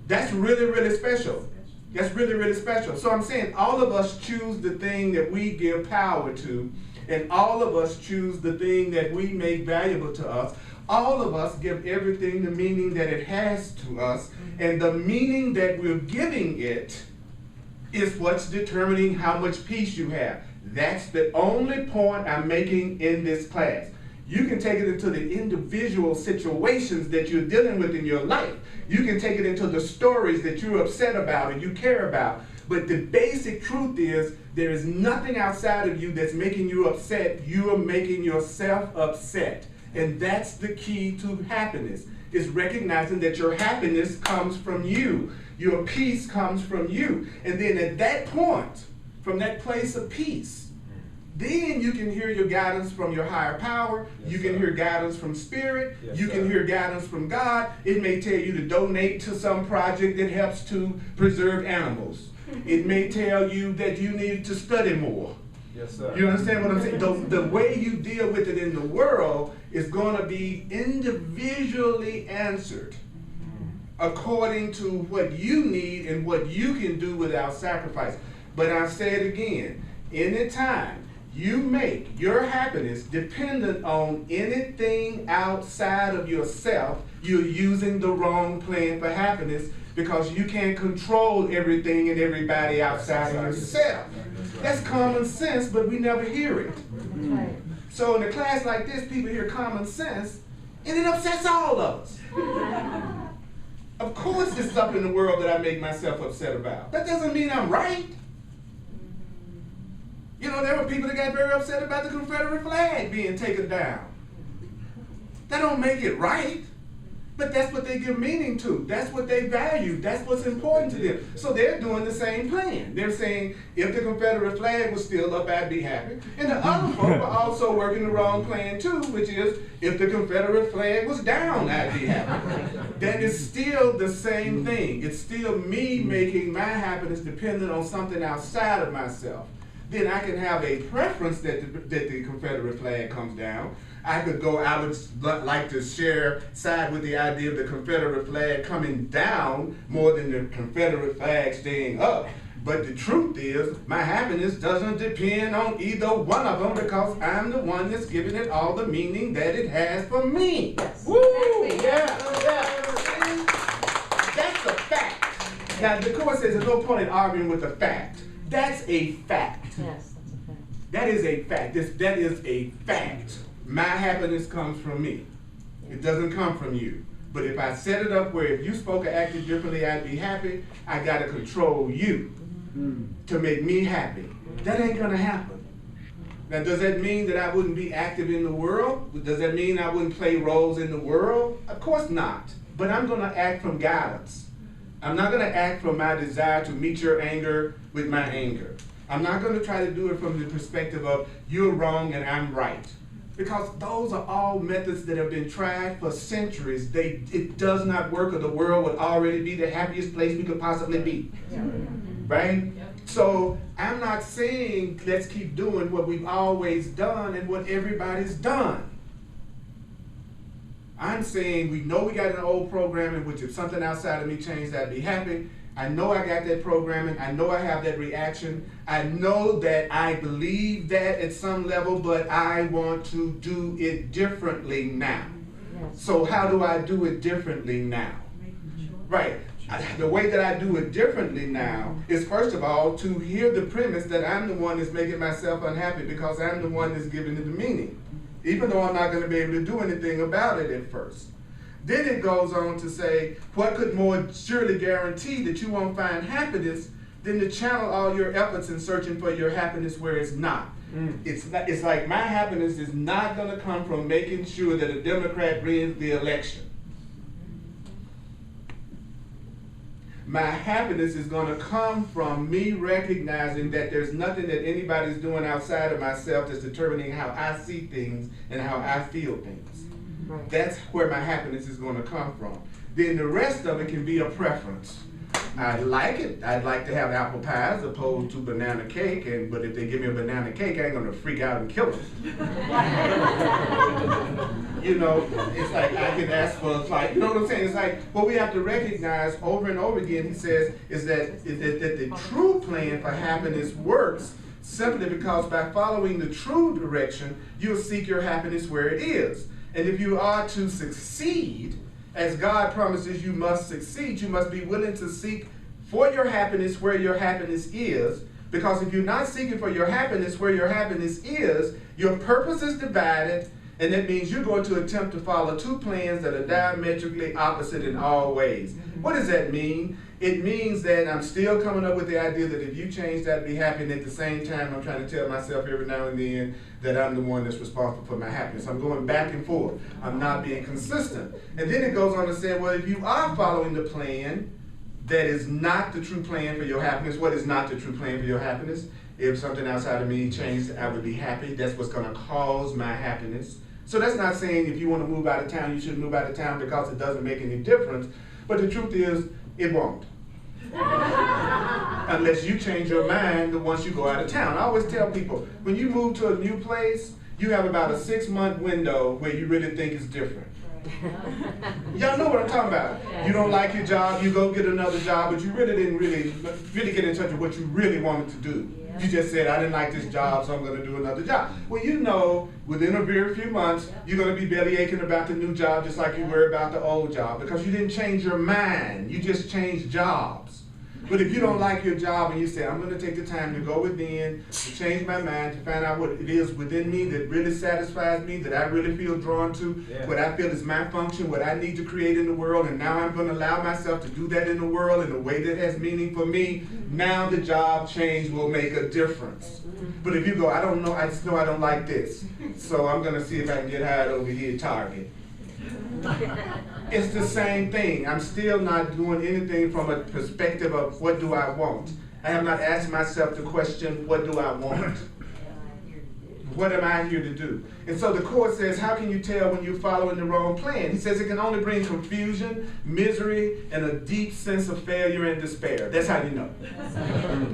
That's really, really special. That's really, really special. So I'm saying all of us choose the thing that we give power to, and all of us choose the thing that we make valuable to us. All of us give everything the meaning that it has to us, and the meaning that we're giving it is what's determining how much peace you have. That's the only point I'm making in this class. You can take it into the individual situations that you're dealing with in your life. You can take it into the stories that you're upset about and you care about. But the basic truth is there is nothing outside of you that's making you upset. You are making yourself upset. And that's the key to happiness, is recognizing that your happiness comes from you. Your peace comes from you. And then at that point, from that place of peace, then you can hear your guidance from your higher power. Yes, you can hear guidance from spirit. Yes, you can hear guidance from God. It may tell you to donate to some project that helps to preserve animals. It may tell you that you need to study more. Yes, sir. You understand what I'm saying? The way you deal with it in the world is going to be individually answered according to what you need and what you can do without sacrifice. But I'll say it again, anytime you make your happiness dependent on anything outside of yourself, you're using the wrong plan for happiness, because you can't control everything and everybody outside of yourself. That's common sense, but we never hear it. So in a class like this, people hear common sense, and it upsets all of us. Of course there's stuff in the world that I make myself upset about. That doesn't mean I'm right. You know, there were people that got very upset about the Confederate flag being taken down. That don't make it right. But that's what they give meaning to. That's what they value. That's what's important to them. So they're doing the same plan. They're saying, if the Confederate flag was still up, I'd be happy. And the other folk are also working the wrong plan too, which is, if the Confederate flag was down, I'd be happy. That is still the same thing. It's still me making my happiness dependent on something outside of myself. Then I can have a preference that the Confederate flag comes down. I would like to side with the idea of the Confederate flag coming down more than the Confederate flag staying up. But the truth is, my happiness doesn't depend on either one of them, because I'm the one that's giving it all the meaning that it has for me. Yes. Woo! Yeah. That's a fact. Now, the Course says there's no point in arguing with a fact. That's a fact. Yes, that's a fact. That is a fact. That is a fact. My happiness comes from me. It doesn't come from you. But if I set it up where if you spoke or acted differently, I'd be happy, I gotta control you to make me happy. That ain't gonna happen. Now, does that mean that I wouldn't be active in the world? Does that mean I wouldn't play roles in the world? Of course not. But I'm gonna act from guidance. I'm not gonna act from my desire to meet your anger with my anger. I'm not gonna try to do it from the perspective of you're wrong and I'm right. Because those are all methods that have been tried for centuries. It does not work, or the world would already be the happiest place we could possibly be. Right? So I'm not saying let's keep doing what we've always done and what everybody's done. I'm saying we know we got an old program in which if something outside of me changed, I'd be happy. I know I got that programming. I know I have that reaction. I know that I believe that at some level, but I want to do it differently now. So how do I do it differently now? Right. The way that I do it differently now is, first of all, to hear the premise that I'm the one that's making myself unhappy because I'm the one that's giving it the meaning, even though I'm not going to be able to do anything about it at first. Then it goes on to say, what could more surely guarantee that you won't find happiness than to channel all your efforts in searching for your happiness where it's not? It's like my happiness is not going to come from making sure that a Democrat wins the election. My happiness is going to come from me recognizing that there's nothing that anybody's doing outside of myself that's determining how I see things and how I feel things. That's where my happiness is going to come from. Then the rest of it can be a preference. I like it. I'd like to have apple pie as opposed to banana cake, but if they give me a banana cake, I ain't going to freak out and kill them. You know, it's like I can ask for, like, you know what I'm saying? It's like what we have to recognize over and over again, he says, is that the true plan for happiness works simply because by following the true direction, you'll seek your happiness where it is. And if you are to succeed, as God promises you must succeed, you must be willing to seek for your happiness where your happiness is. Because if you're not seeking for your happiness where your happiness is, your purpose is divided, and that means you're going to attempt to follow two plans that are diametrically opposite in all ways. What does that mean? It means that I'm still coming up with the idea that if you change, I'd be happy, and at the same time I'm trying to tell myself every now and then that I'm the one that's responsible for my happiness. I'm going back and forth. I'm not being consistent. And then it goes on to say, well, if you are following the plan that is not the true plan for your happiness, what is not the true plan for your happiness? If something outside of me changed, I would be happy. That's what's going to cause my happiness. So that's not saying if you want to move out of town, you should move out of town because it doesn't make any difference. But the truth is, it won't. Unless you change your mind once you go out of town. I always tell people, when you move to a new place, you have about a 6-month window where you really think it's different. Y'all know what I'm talking about. You don't like your job, you go get another job, but you really didn't really get in touch with what you really wanted to do. You just said, I didn't like this job, so I'm going to do another job. Well, you know, within a very few months, you're going to be belly aching about the new job just like you were about the old job, because you didn't change your mind. You just changed jobs. But if you don't like your job and you say, I'm going to take the time to go within, to change my mind, to find out what it is within me that really satisfies me, that I really feel drawn to, what I feel is my function, what I need to create in the world, and now I'm going to allow myself to do that in the world in a way that has meaning for me, now the job change will make a difference. But if you go, I don't know, I just know I don't like this, so I'm going to see if I can get hired over here at Target. It's the same thing. I'm still not doing anything from a perspective of what do I want. I have not asked myself the question, what do I want? What am I here to do? And so the Court says, how can you tell when you're following the wrong plan? He says it can only bring confusion, misery, and a deep sense of failure and despair. That's how you know.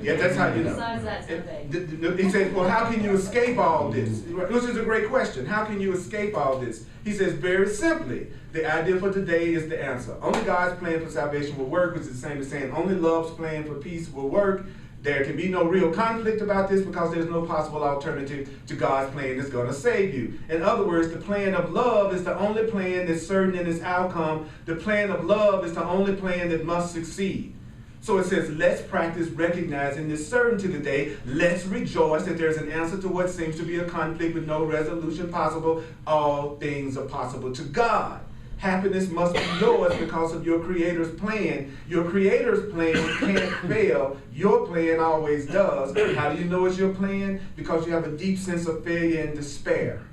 Yeah, that's how you know. Besides that, survey. He says, well, how can you escape all this? Which is a great question. How can you escape all this? He says, very simply, the idea for today is the answer. Only God's plan for salvation will work, which is the same as saying only love's plan for peace will work. There can be no real conflict about this because there's no possible alternative to God's plan that's going to save you. In other words, the plan of love is the only plan that's certain in its outcome. The plan of love is the only plan that must succeed. So it says, let's practice recognizing this certainty today. Let's rejoice that there's an answer to what seems to be a conflict with no resolution possible. All things are possible to God. Happiness must be yours because of your Creator's plan. Your Creator's plan can't fail. Your plan always does. How do you know it's your plan? Because you have a deep sense of failure and despair.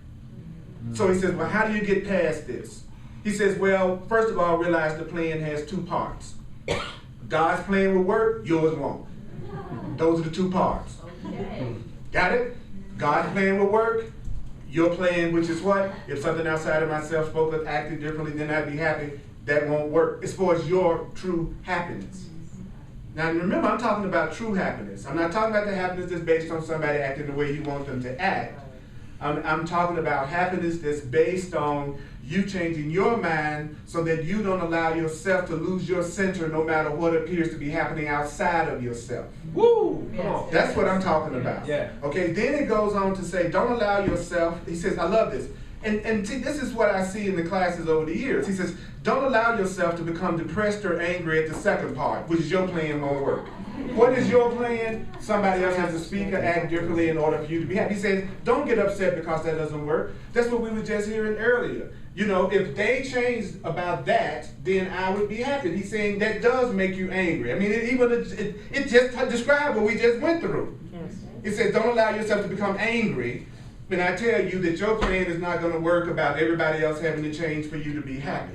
So he says, well, how do you get past this? He says, well, first of all, realize the plan has two parts. God's plan will work, yours won't. Those are the two parts. Got it? God's plan will work, Your plan, which is what? If something outside of myself spoke of acting differently, then I'd be happy. That won't work as far as your true happiness. Now remember, I'm talking about true happiness. I'm not talking about the happiness that's based on somebody acting the way you want them to act. I'm talking about happiness that's based on you changing your mind so that you don't allow yourself to lose your center no matter what appears to be happening outside of yourself. Woo! Come on. That's what I'm talking about. Yeah. Okay, then it goes on to say, don't allow yourself, he says, I love this. And see, this is what I see in the classes over the years. He says, don't allow yourself to become depressed or angry at the second part, which is your plan won't work. What is your plan? Somebody else has to speak or act differently in order for you to be happy. He says, don't get upset because that doesn't work. That's what we were just hearing earlier. You know, if they changed about that, then I would be happy. He's saying that does make you angry. I mean, it just described what we just went through. It says, don't allow yourself to become angry. And I tell you that your plan is not going to work about everybody else having to change for you to be happy.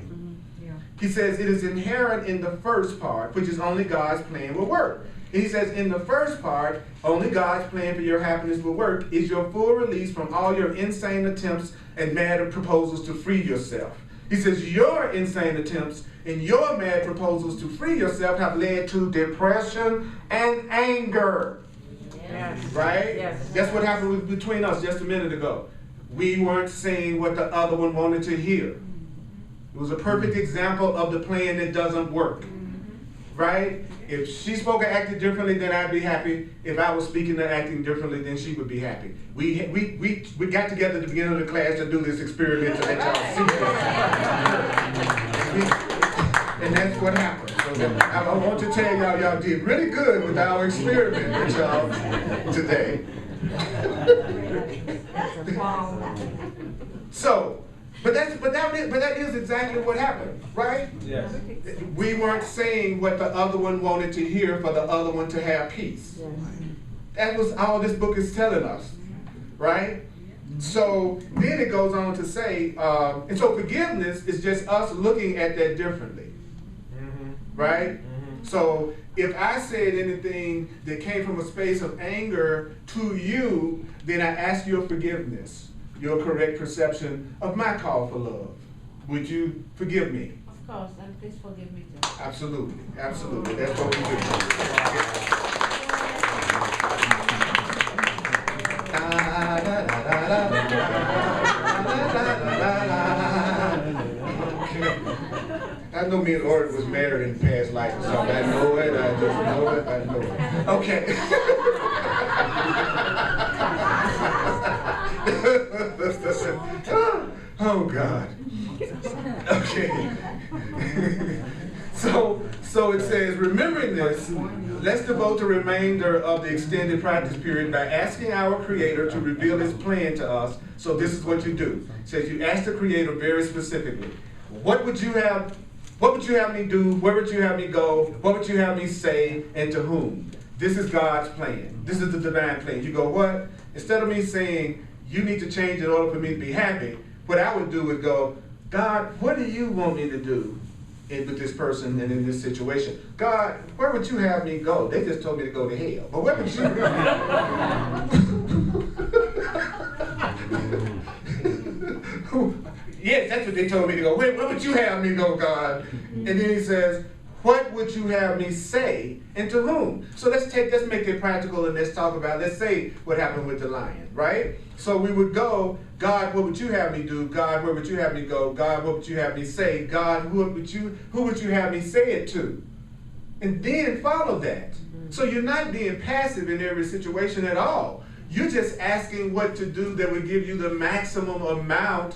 He says it is inherent in the first part, which is only God's plan will work. And he says in the first part, only God's plan for your happiness will work is your full release from all your insane attempts and mad proposals to free yourself. He says your insane attempts and your mad proposals to free yourself have led to depression and anger. Yes. Right? Yes. That's what happened between us just a minute ago. We weren't saying what the other one wanted to hear. It was a perfect example of the plan that doesn't work. Right? If she spoke or acted differently, then I'd be happy. If I was speaking or acting differently, then she would be happy. We got together at the beginning of the class to do this experiment to let y'all see. And that's what happened. So I want to tell y'all did really good with our experiment with y'all today. So, but that is exactly what happened, right? Yes. We weren't saying what the other one wanted to hear for the other one to have peace. That was all this book is telling us, right? So then it goes on to say, and so forgiveness is just us looking at that differently. Right? So if I said anything that came from a space of anger to you, then I ask your forgiveness, your correct perception of my call for love. Would you forgive me? Of course, and please forgive me too. Absolutely, absolutely. That's what we do. I know me and Ori was married in past life or something. I know it, I just know it, I know it. Okay. Oh God. Okay. So it says, remembering this, let's devote the remainder of the extended practice period by asking our Creator to reveal His plan to us. So this is what you do. It says you ask the Creator very specifically, what would you have me do? Where would you have me go? What would you have me say? And to whom? This is God's plan. This is the divine plan. You go, what? Instead of me saying, you need to change in order for me to be happy, what I would do is go, God, what do you want me to do with this person and in this situation? God, where would you have me go? They just told me to go to hell. But where would you Yes, that's what they told me to go. Where would you have me go, God? And then he says, what would you have me say and to whom? So let's make it practical and let's talk about, let's say what happened with the lion, right? So we would go, God, what would you have me do? God, where would you have me go? God, what would you have me say? God, who would you have me say it to? And then follow that. So you're not being passive in every situation at all. You're just asking what to do that would give you the maximum amount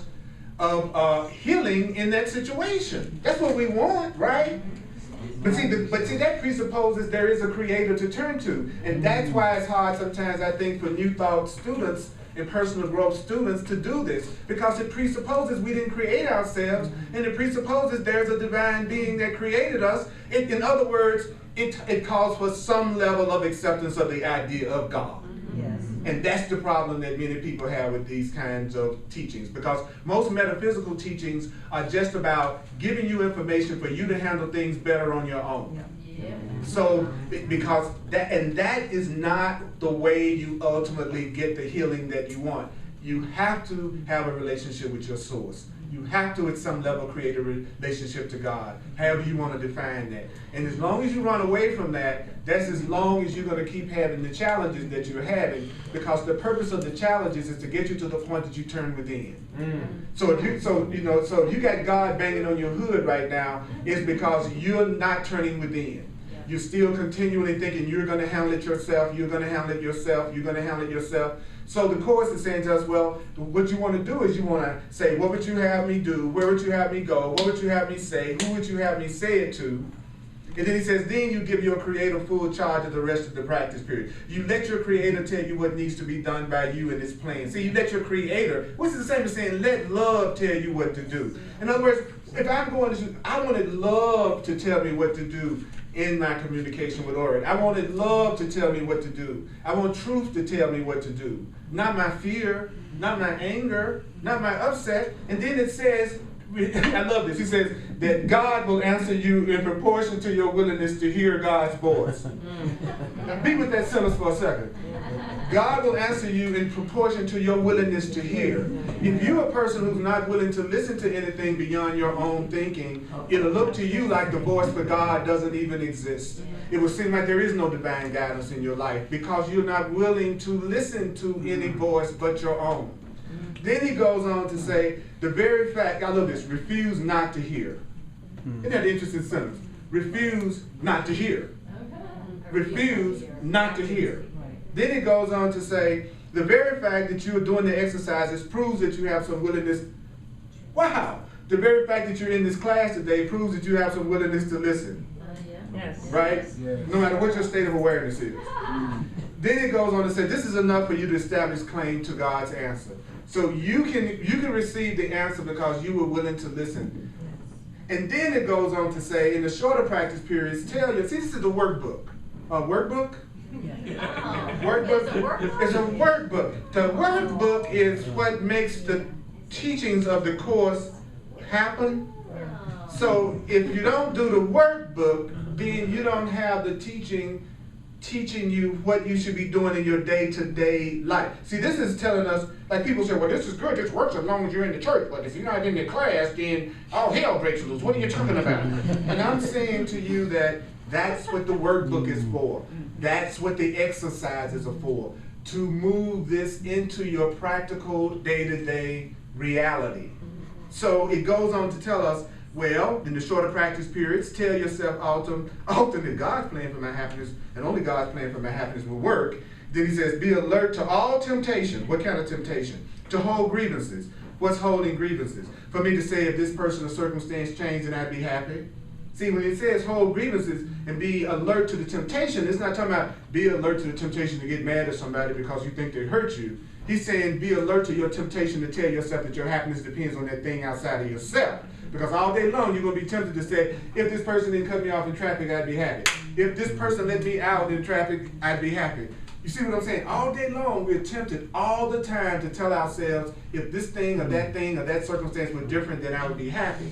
of healing in that situation. That's what we want, right? But see, that presupposes there is a Creator to turn to. And that's why it's hard sometimes, I think, for New Thought students and personal growth students to do this. Because it presupposes we didn't create ourselves, and it presupposes there's a divine being that created us. In other words, it calls for some level of acceptance of the idea of God. Yes. And that's the problem that many people have with these kinds of teachings, because most metaphysical teachings are just about giving you information for you to handle things better on your own. Yeah. So, because that is not the way you ultimately get the healing that you want. You have to have a relationship with your source. You have to, at some level, create a relationship to God, however you want to define that. And as long as you run away from that, that's as long as you're going to keep having the challenges that you're having, because the purpose of the challenges is to get you to the point that you turn within. So if you got God banging on your hood right now, it's because you're not turning within. You're still continually thinking you're going to handle it yourself, you're going to handle it yourself, you're going to handle it yourself. So the Course is saying to us, well, what you want to do is you want to say, what would you have me do? Where would you have me go? What would you have me say? Who would you have me say it to? And then he says, then you give your Creator full charge of the rest of the practice period. You let your Creator tell you what needs to be done by you in His plan. See, you let your Creator, which is the same as saying, let love tell you what to do. In other words, if I'm going to, I wanted love to tell me what to do in my communication with Ori. I wanted love to tell me what to do. I want truth to tell me what to do. Not my fear, not my anger, not my upset. And then it says, I love this, he says that God will answer you in proportion to your willingness to hear God's voice. Now be with that sentence for a second. God will answer you in proportion to your willingness to hear. If you're a person who's not willing to listen to anything beyond your own thinking, it'll look to you like the voice for God doesn't even exist. It will seem like there is no divine guidance in your life because you're not willing to listen to any voice but your own. Then he goes on to say, the very fact, I love this, refuse not to hear. Isn't that an interesting sentence? Refuse not to hear. Refuse not to hear. Then it goes on to say, the very fact that you are doing the exercises proves that you have some willingness. Wow! The very fact that you're in this class today proves that you have some willingness to listen. Yes. Right? Yes. No matter what your state of awareness is. Then it goes on to say, this is enough for you to establish claim to God's answer. So you can receive the answer because you were willing to listen. And then it goes on to say, in the shorter practice periods, tell you, see, this is the workbook. Workbook? Workbook. It's a workbook. The workbook is what makes the teachings of the Course happen. So if you don't do the workbook, then you don't have the teaching you what you should be doing in your day-to-day life. See, this is telling us, like people say, well, this is good, this works as long as you're in the church, but if you're not in the class, then all hell breaks loose. What are you talking about? And I'm saying to you that that's what the workbook is for. That's what the exercises are for, to move this into your practical day-to-day reality. So it goes on to tell us, well, in the shorter practice periods, tell yourself often that God's plan for my happiness and only God's plan for my happiness will work. Then he says, be alert to all temptation. What kind of temptation? To hold grievances. What's holding grievances? For me to say if this person or circumstance changed, then I'd be happy. See, when it says hold grievances and be alert to the temptation, it's not talking about be alert to the temptation to get mad at somebody because you think they hurt you. He's saying be alert to your temptation to tell yourself that your happiness depends on that thing outside of yourself. Because all day long, you're going to be tempted to say, if this person didn't cut me off in traffic, I'd be happy. If this person let me out in traffic, I'd be happy. You see what I'm saying? All day long, we're tempted all the time to tell ourselves, if this thing or that circumstance were different, then I would be happy.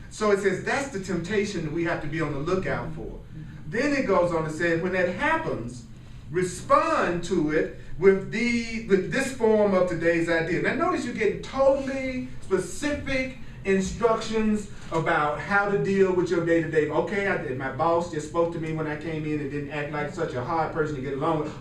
So it says that's the temptation that we have to be on the lookout for. Then it goes on to say, when that happens, respond to it with this form of today's idea. Now notice you're getting totally specific instructions about how to deal with your day-to-day. Okay, my boss just spoke to me when I came in and didn't act like such a hard person to get along with.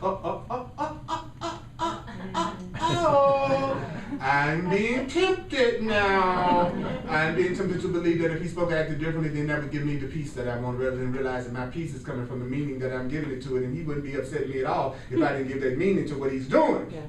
I'm being tempted now. I'm being tempted to believe that if he spoke acted differently, then that would give me the peace that I want, rather than realizing my peace is coming from the meaning that I'm giving it to it, and he wouldn't be upset at me at all if I didn't give that meaning to what he's doing. Yes.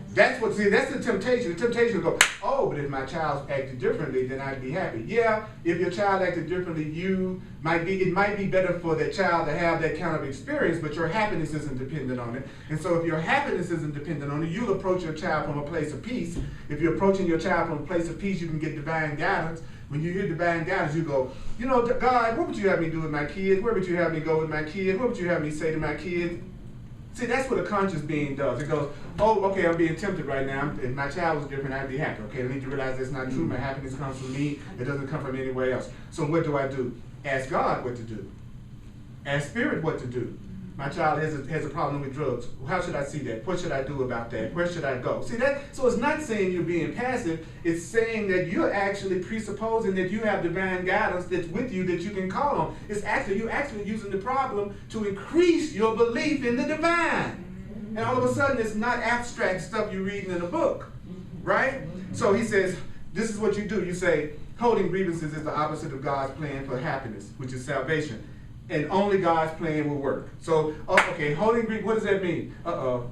That's the temptation. The temptation to go, oh, but if my child acted differently, then I'd be happy. Yeah, if your child acted differently, it might be better for that child to have that kind of experience, but your happiness isn't dependent on it. And so if your happiness isn't dependent on it, you'll approach your child from a place of peace. If you're approaching your child from a place of peace, you can get divine guidance. When you hear divine guidance, you go, God, what would you have me do with my kids? Where would you have me go with my kids? What would you have me say to my kids? See, that's what a conscious being does. It goes, oh, okay, I'm being tempted right now. If my child was different, I'd be happy. Okay, I need to realize that's not true. My happiness comes from me. It doesn't come from anywhere else. So what do? Ask God what to do. Ask Spirit what to do. My child has a problem with drugs. How should I see that? What should I do about that? Where should I go? See that? So it's not saying you're being passive. It's saying that you're actually presupposing that you have divine guidance that's with you that you can call on. It's actually you're actually using the problem to increase your belief in the divine. And all of a sudden, it's not abstract stuff you're reading in a book, right? So he says, this is what you do. You say, holding grievances is the opposite of God's plan for happiness, which is salvation. And only God's plan will work. So, okay, holding grief, what does that mean? Am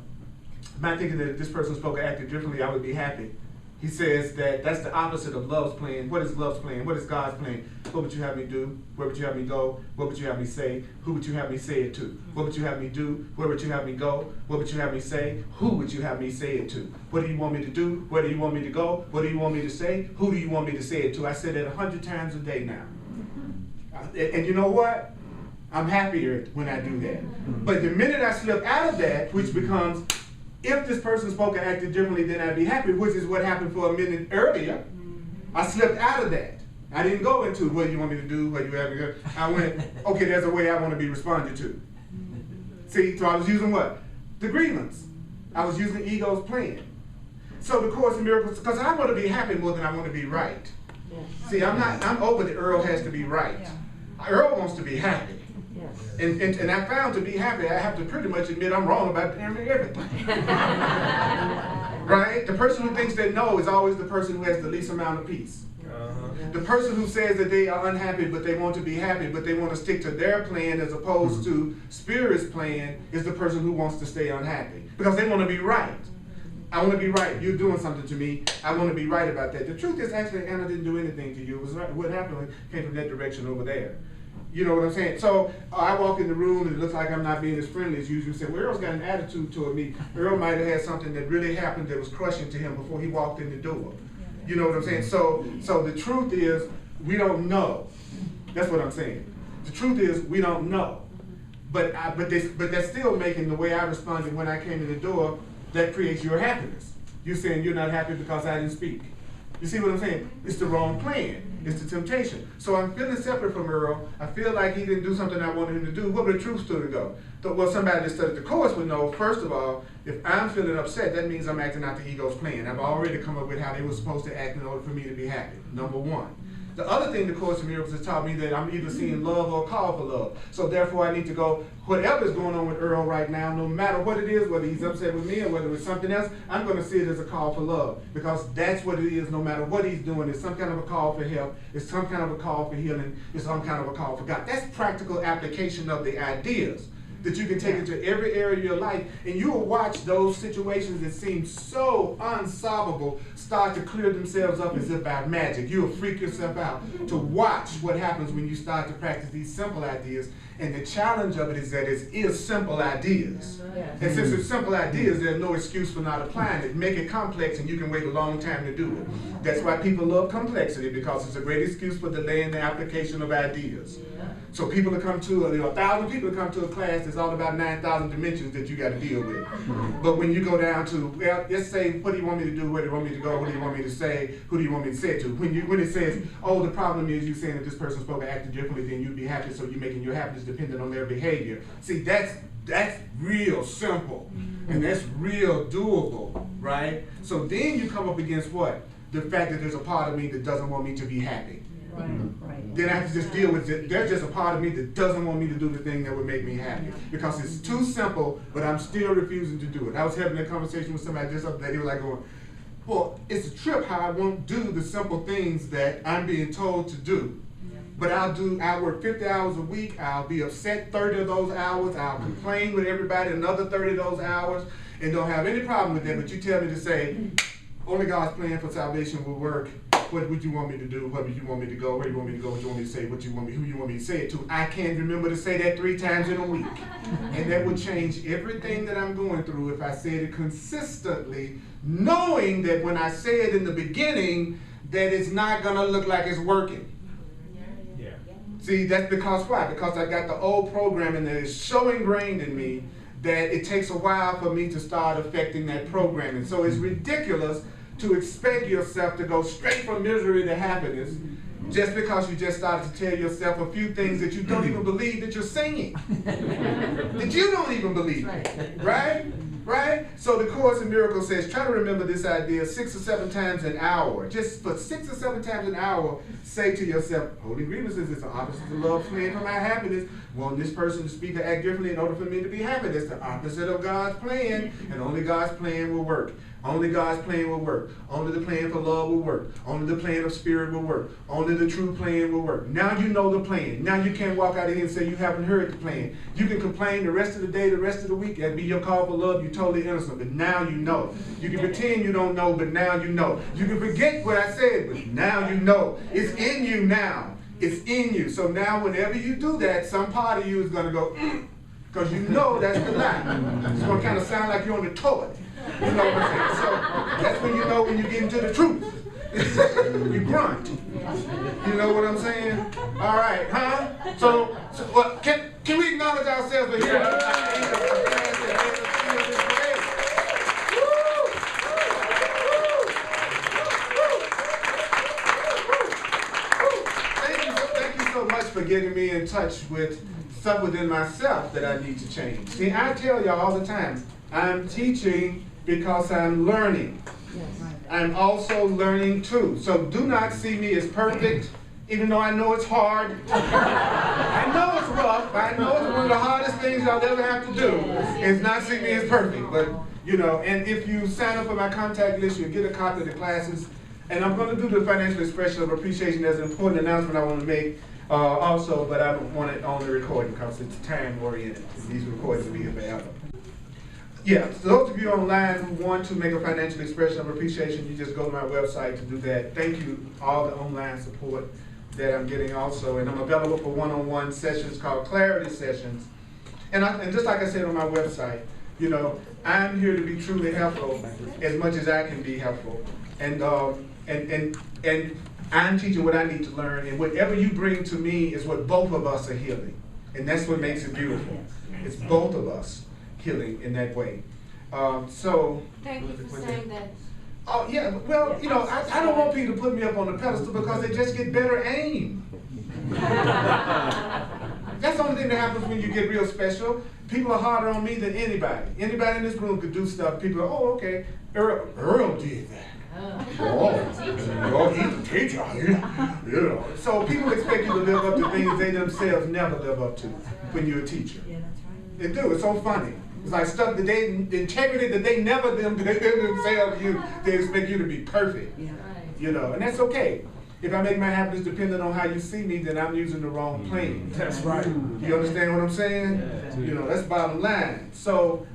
I thinking that if this person spoke or acted differently, I would be happy? He says that that's the opposite of love's plan. What is love's plan? What is God's plan? What would you have me do? Where would you have me go? What would you have me say? Who would you have me say it to? What would you have me do? Where would you have me go? What would you have me say? Who would you have me say it to? What do you want me to do? Where do you want me to go? What do you want me to say? Who do you want me to say it to? I say that 100 times a day now. And you know what? I'm happier when I do that. But the minute I slip out of that, which becomes, if this person spoke or acted differently, then I'd be happy, which is what happened for a minute earlier. I slipped out of that. I didn't go into what do you want me to do, what you have me do. I went, okay, there's a way I want to be responded to. See, so I was using what? The grievance. I was using ego's plan. So the Course in Miracles, because I want to be happy more than I want to be right. See, I'm over that Earl has to be right. Earl wants to be happy. And I found to be happy, I have to pretty much admit I'm wrong about everything. Right? The person who thinks they know is always the person who has the least amount of peace. The person who says that they are unhappy but they want to be happy but they want to stick to their plan as opposed to Spirit's plan is the person who wants to stay unhappy. Because they want to be right. I want to be right. You're doing something to me. I want to be right about that. The truth is actually Anna didn't do anything to you. It was right. What happened came from that direction over there. You know what I'm saying? So I walk in the room and it looks like I'm not being as friendly as usual. Say, well, Earl's got an attitude toward me. Earl might have had something that really happened that was crushing to him before he walked in the door. You know what I'm saying? So the truth is, we don't know. That's what I'm saying. The truth is, we don't know. But that's still making the way I responded when I came in the door, that creates your happiness. You're saying you're not happy because I didn't speak. You see what I'm saying? It's the wrong plan. It's the temptation. So I'm feeling separate from Earl. I feel like he didn't do something I wanted him to do. What would the truth to go? Well, somebody that studied the Course would know, first of all, if I'm feeling upset, that means I'm acting out the ego's plan. I've already come up with how they were supposed to act in order for me to be happy. Number one. The other thing the Course in Miracles has taught me that I'm either seeing love or a call for love. So therefore I need to go, whatever's going on with Earl right now, no matter what it is, whether he's upset with me or whether it's something else, I'm going to see it as a call for love. Because that's what it is, no matter what he's doing. It's some kind of a call for help. It's some kind of a call for healing. It's some kind of a call for God. That's practical application of the ideas that you can take into every area of your life, and you will watch those situations that seem so unsolvable start to clear themselves up as if by magic. You'll freak yourself out to watch what happens when you start to practice these simple ideas. And the challenge of it is that it is simple ideas. And since it's simple ideas, there's no excuse for not applying it. Make it complex and you can wait a long time to do it. That's why people love complexity, because it's a great excuse for delaying the application of ideas. So people that come to, 1,000 people that come to a class, it's all about 9,000 dimensions that you got to deal with. But when you go down to, well, let's say, what do you want me to do, where do you want me to go, what do you want me to say, who do you want me to say it to? When it says, oh, the problem is you saying that this person spoke or acted differently, then you'd be happy, so you're making your happiness dependent on their behavior. See, that's real simple, and that's real doable, right? So then you come up against what? The fact that there's a part of me that doesn't want me to be happy. Right. Then I have to just deal with it. There's just a part of me that doesn't want me to do the thing that would make me happy. Because it's too simple, but I'm still refusing to do it. I was having a conversation with somebody just up there. They were like going, well, it's a trip how I won't do the simple things that I'm being told to do. But I'll work 50 hours a week. I'll be upset 30 of those hours. I'll complain with everybody another 30 of those hours and don't have any problem with that. But you tell me to say, only God's plan for salvation will work. What would you want me to do? Where would you want me to go? Where do you want me to go? What you want me to say? What you want me? Who you want me to say it to? I can't remember to say that 3 times in a week. And that would change everything that I'm going through if I said it consistently, knowing that when I say it in the beginning, that it's not going to look like it's working. See, that's because why? Because I got the old programming that is so ingrained in me that it takes a while for me to start affecting that programming. So it's ridiculous to expect yourself to go straight from misery to happiness Just because you just started to tell yourself a few things that you don't even believe that you're saying. That you don't even believe. Right? Right? So the Course in Miracles says, try to remember this idea 6 or 7 times an hour. Just for 6 or 7 times an hour, say to yourself, holy grievances is the opposite of love fleeing from my happiness. Want this person to speak or act differently in order for me to be happy. That's the opposite of God's plan, and only God's plan will work. Only God's plan will work. Only the plan for love will work. Only the plan of spirit will work. Only the true plan will work. Now you know the plan. Now you can't walk out of here and say you haven't heard the plan. You can complain the rest of the day, the rest of the week. That'd be your call for love. You're totally innocent, but now you know. You can pretend you don't know, but now you know. You can forget what I said, but now you know. It's in you now. It's in you. So now whenever you do that, some part of you is going to go, because you know that's the lie. It's going to kind of sound like you're on the toilet. You know what I'm saying? So that's when you know when you get into the truth. You grunt. You know what I'm saying? All right, huh? So well, can we acknowledge ourselves for hearing Thank you so much for getting me in touch with stuff within myself that I need to change. See, I tell y'all all the time, I'm teaching because I'm learning. I'm also learning too. So do not see me as perfect, even though I know it's hard. I know it's rough. I know it's one of the hardest things I'll ever have to do is not see me as perfect. But, you know, and if you sign up for my contact list, you'll get a copy of the classes. And I'm going to do the financial expression of appreciation. There's an important announcement I want to make also, but I don't want it on the recording because it's time oriented. These recordings will be here forever. Yeah, so those of you online who want to make a financial expression of appreciation, you just go to my website to do that. Thank you, all the online support that I'm getting also. And I'm available for one-on-one sessions called Clarity Sessions. And just like I said on my website, you know, I'm here to be truly helpful as much as I can be helpful. And I'm teaching what I need to learn. And whatever you bring to me is what both of us are healing. And that's what makes it beautiful. It's both of us healing in that way. So thank you for saying that. Oh yeah, well, you know, I don't want people to put me up on the pedestal because they just get better aim. That's the only thing that happens when you get real special. People are harder on me than anybody. Anybody in this room could do stuff. People are, oh, okay, Earl did that. Oh, he's a teacher. You know. So people expect you to live up to things they themselves never live up to when you're a teacher. Yeah, that's right. They do. It's so funny. It's like stuff that the integrity that they never themselves use. They expect you to be perfect. Yeah. You know, and that's okay. If I make my happiness dependent on how you see me, then I'm using the wrong plane. That's right. You understand what I'm saying? Yeah. You know, that's bottom line. So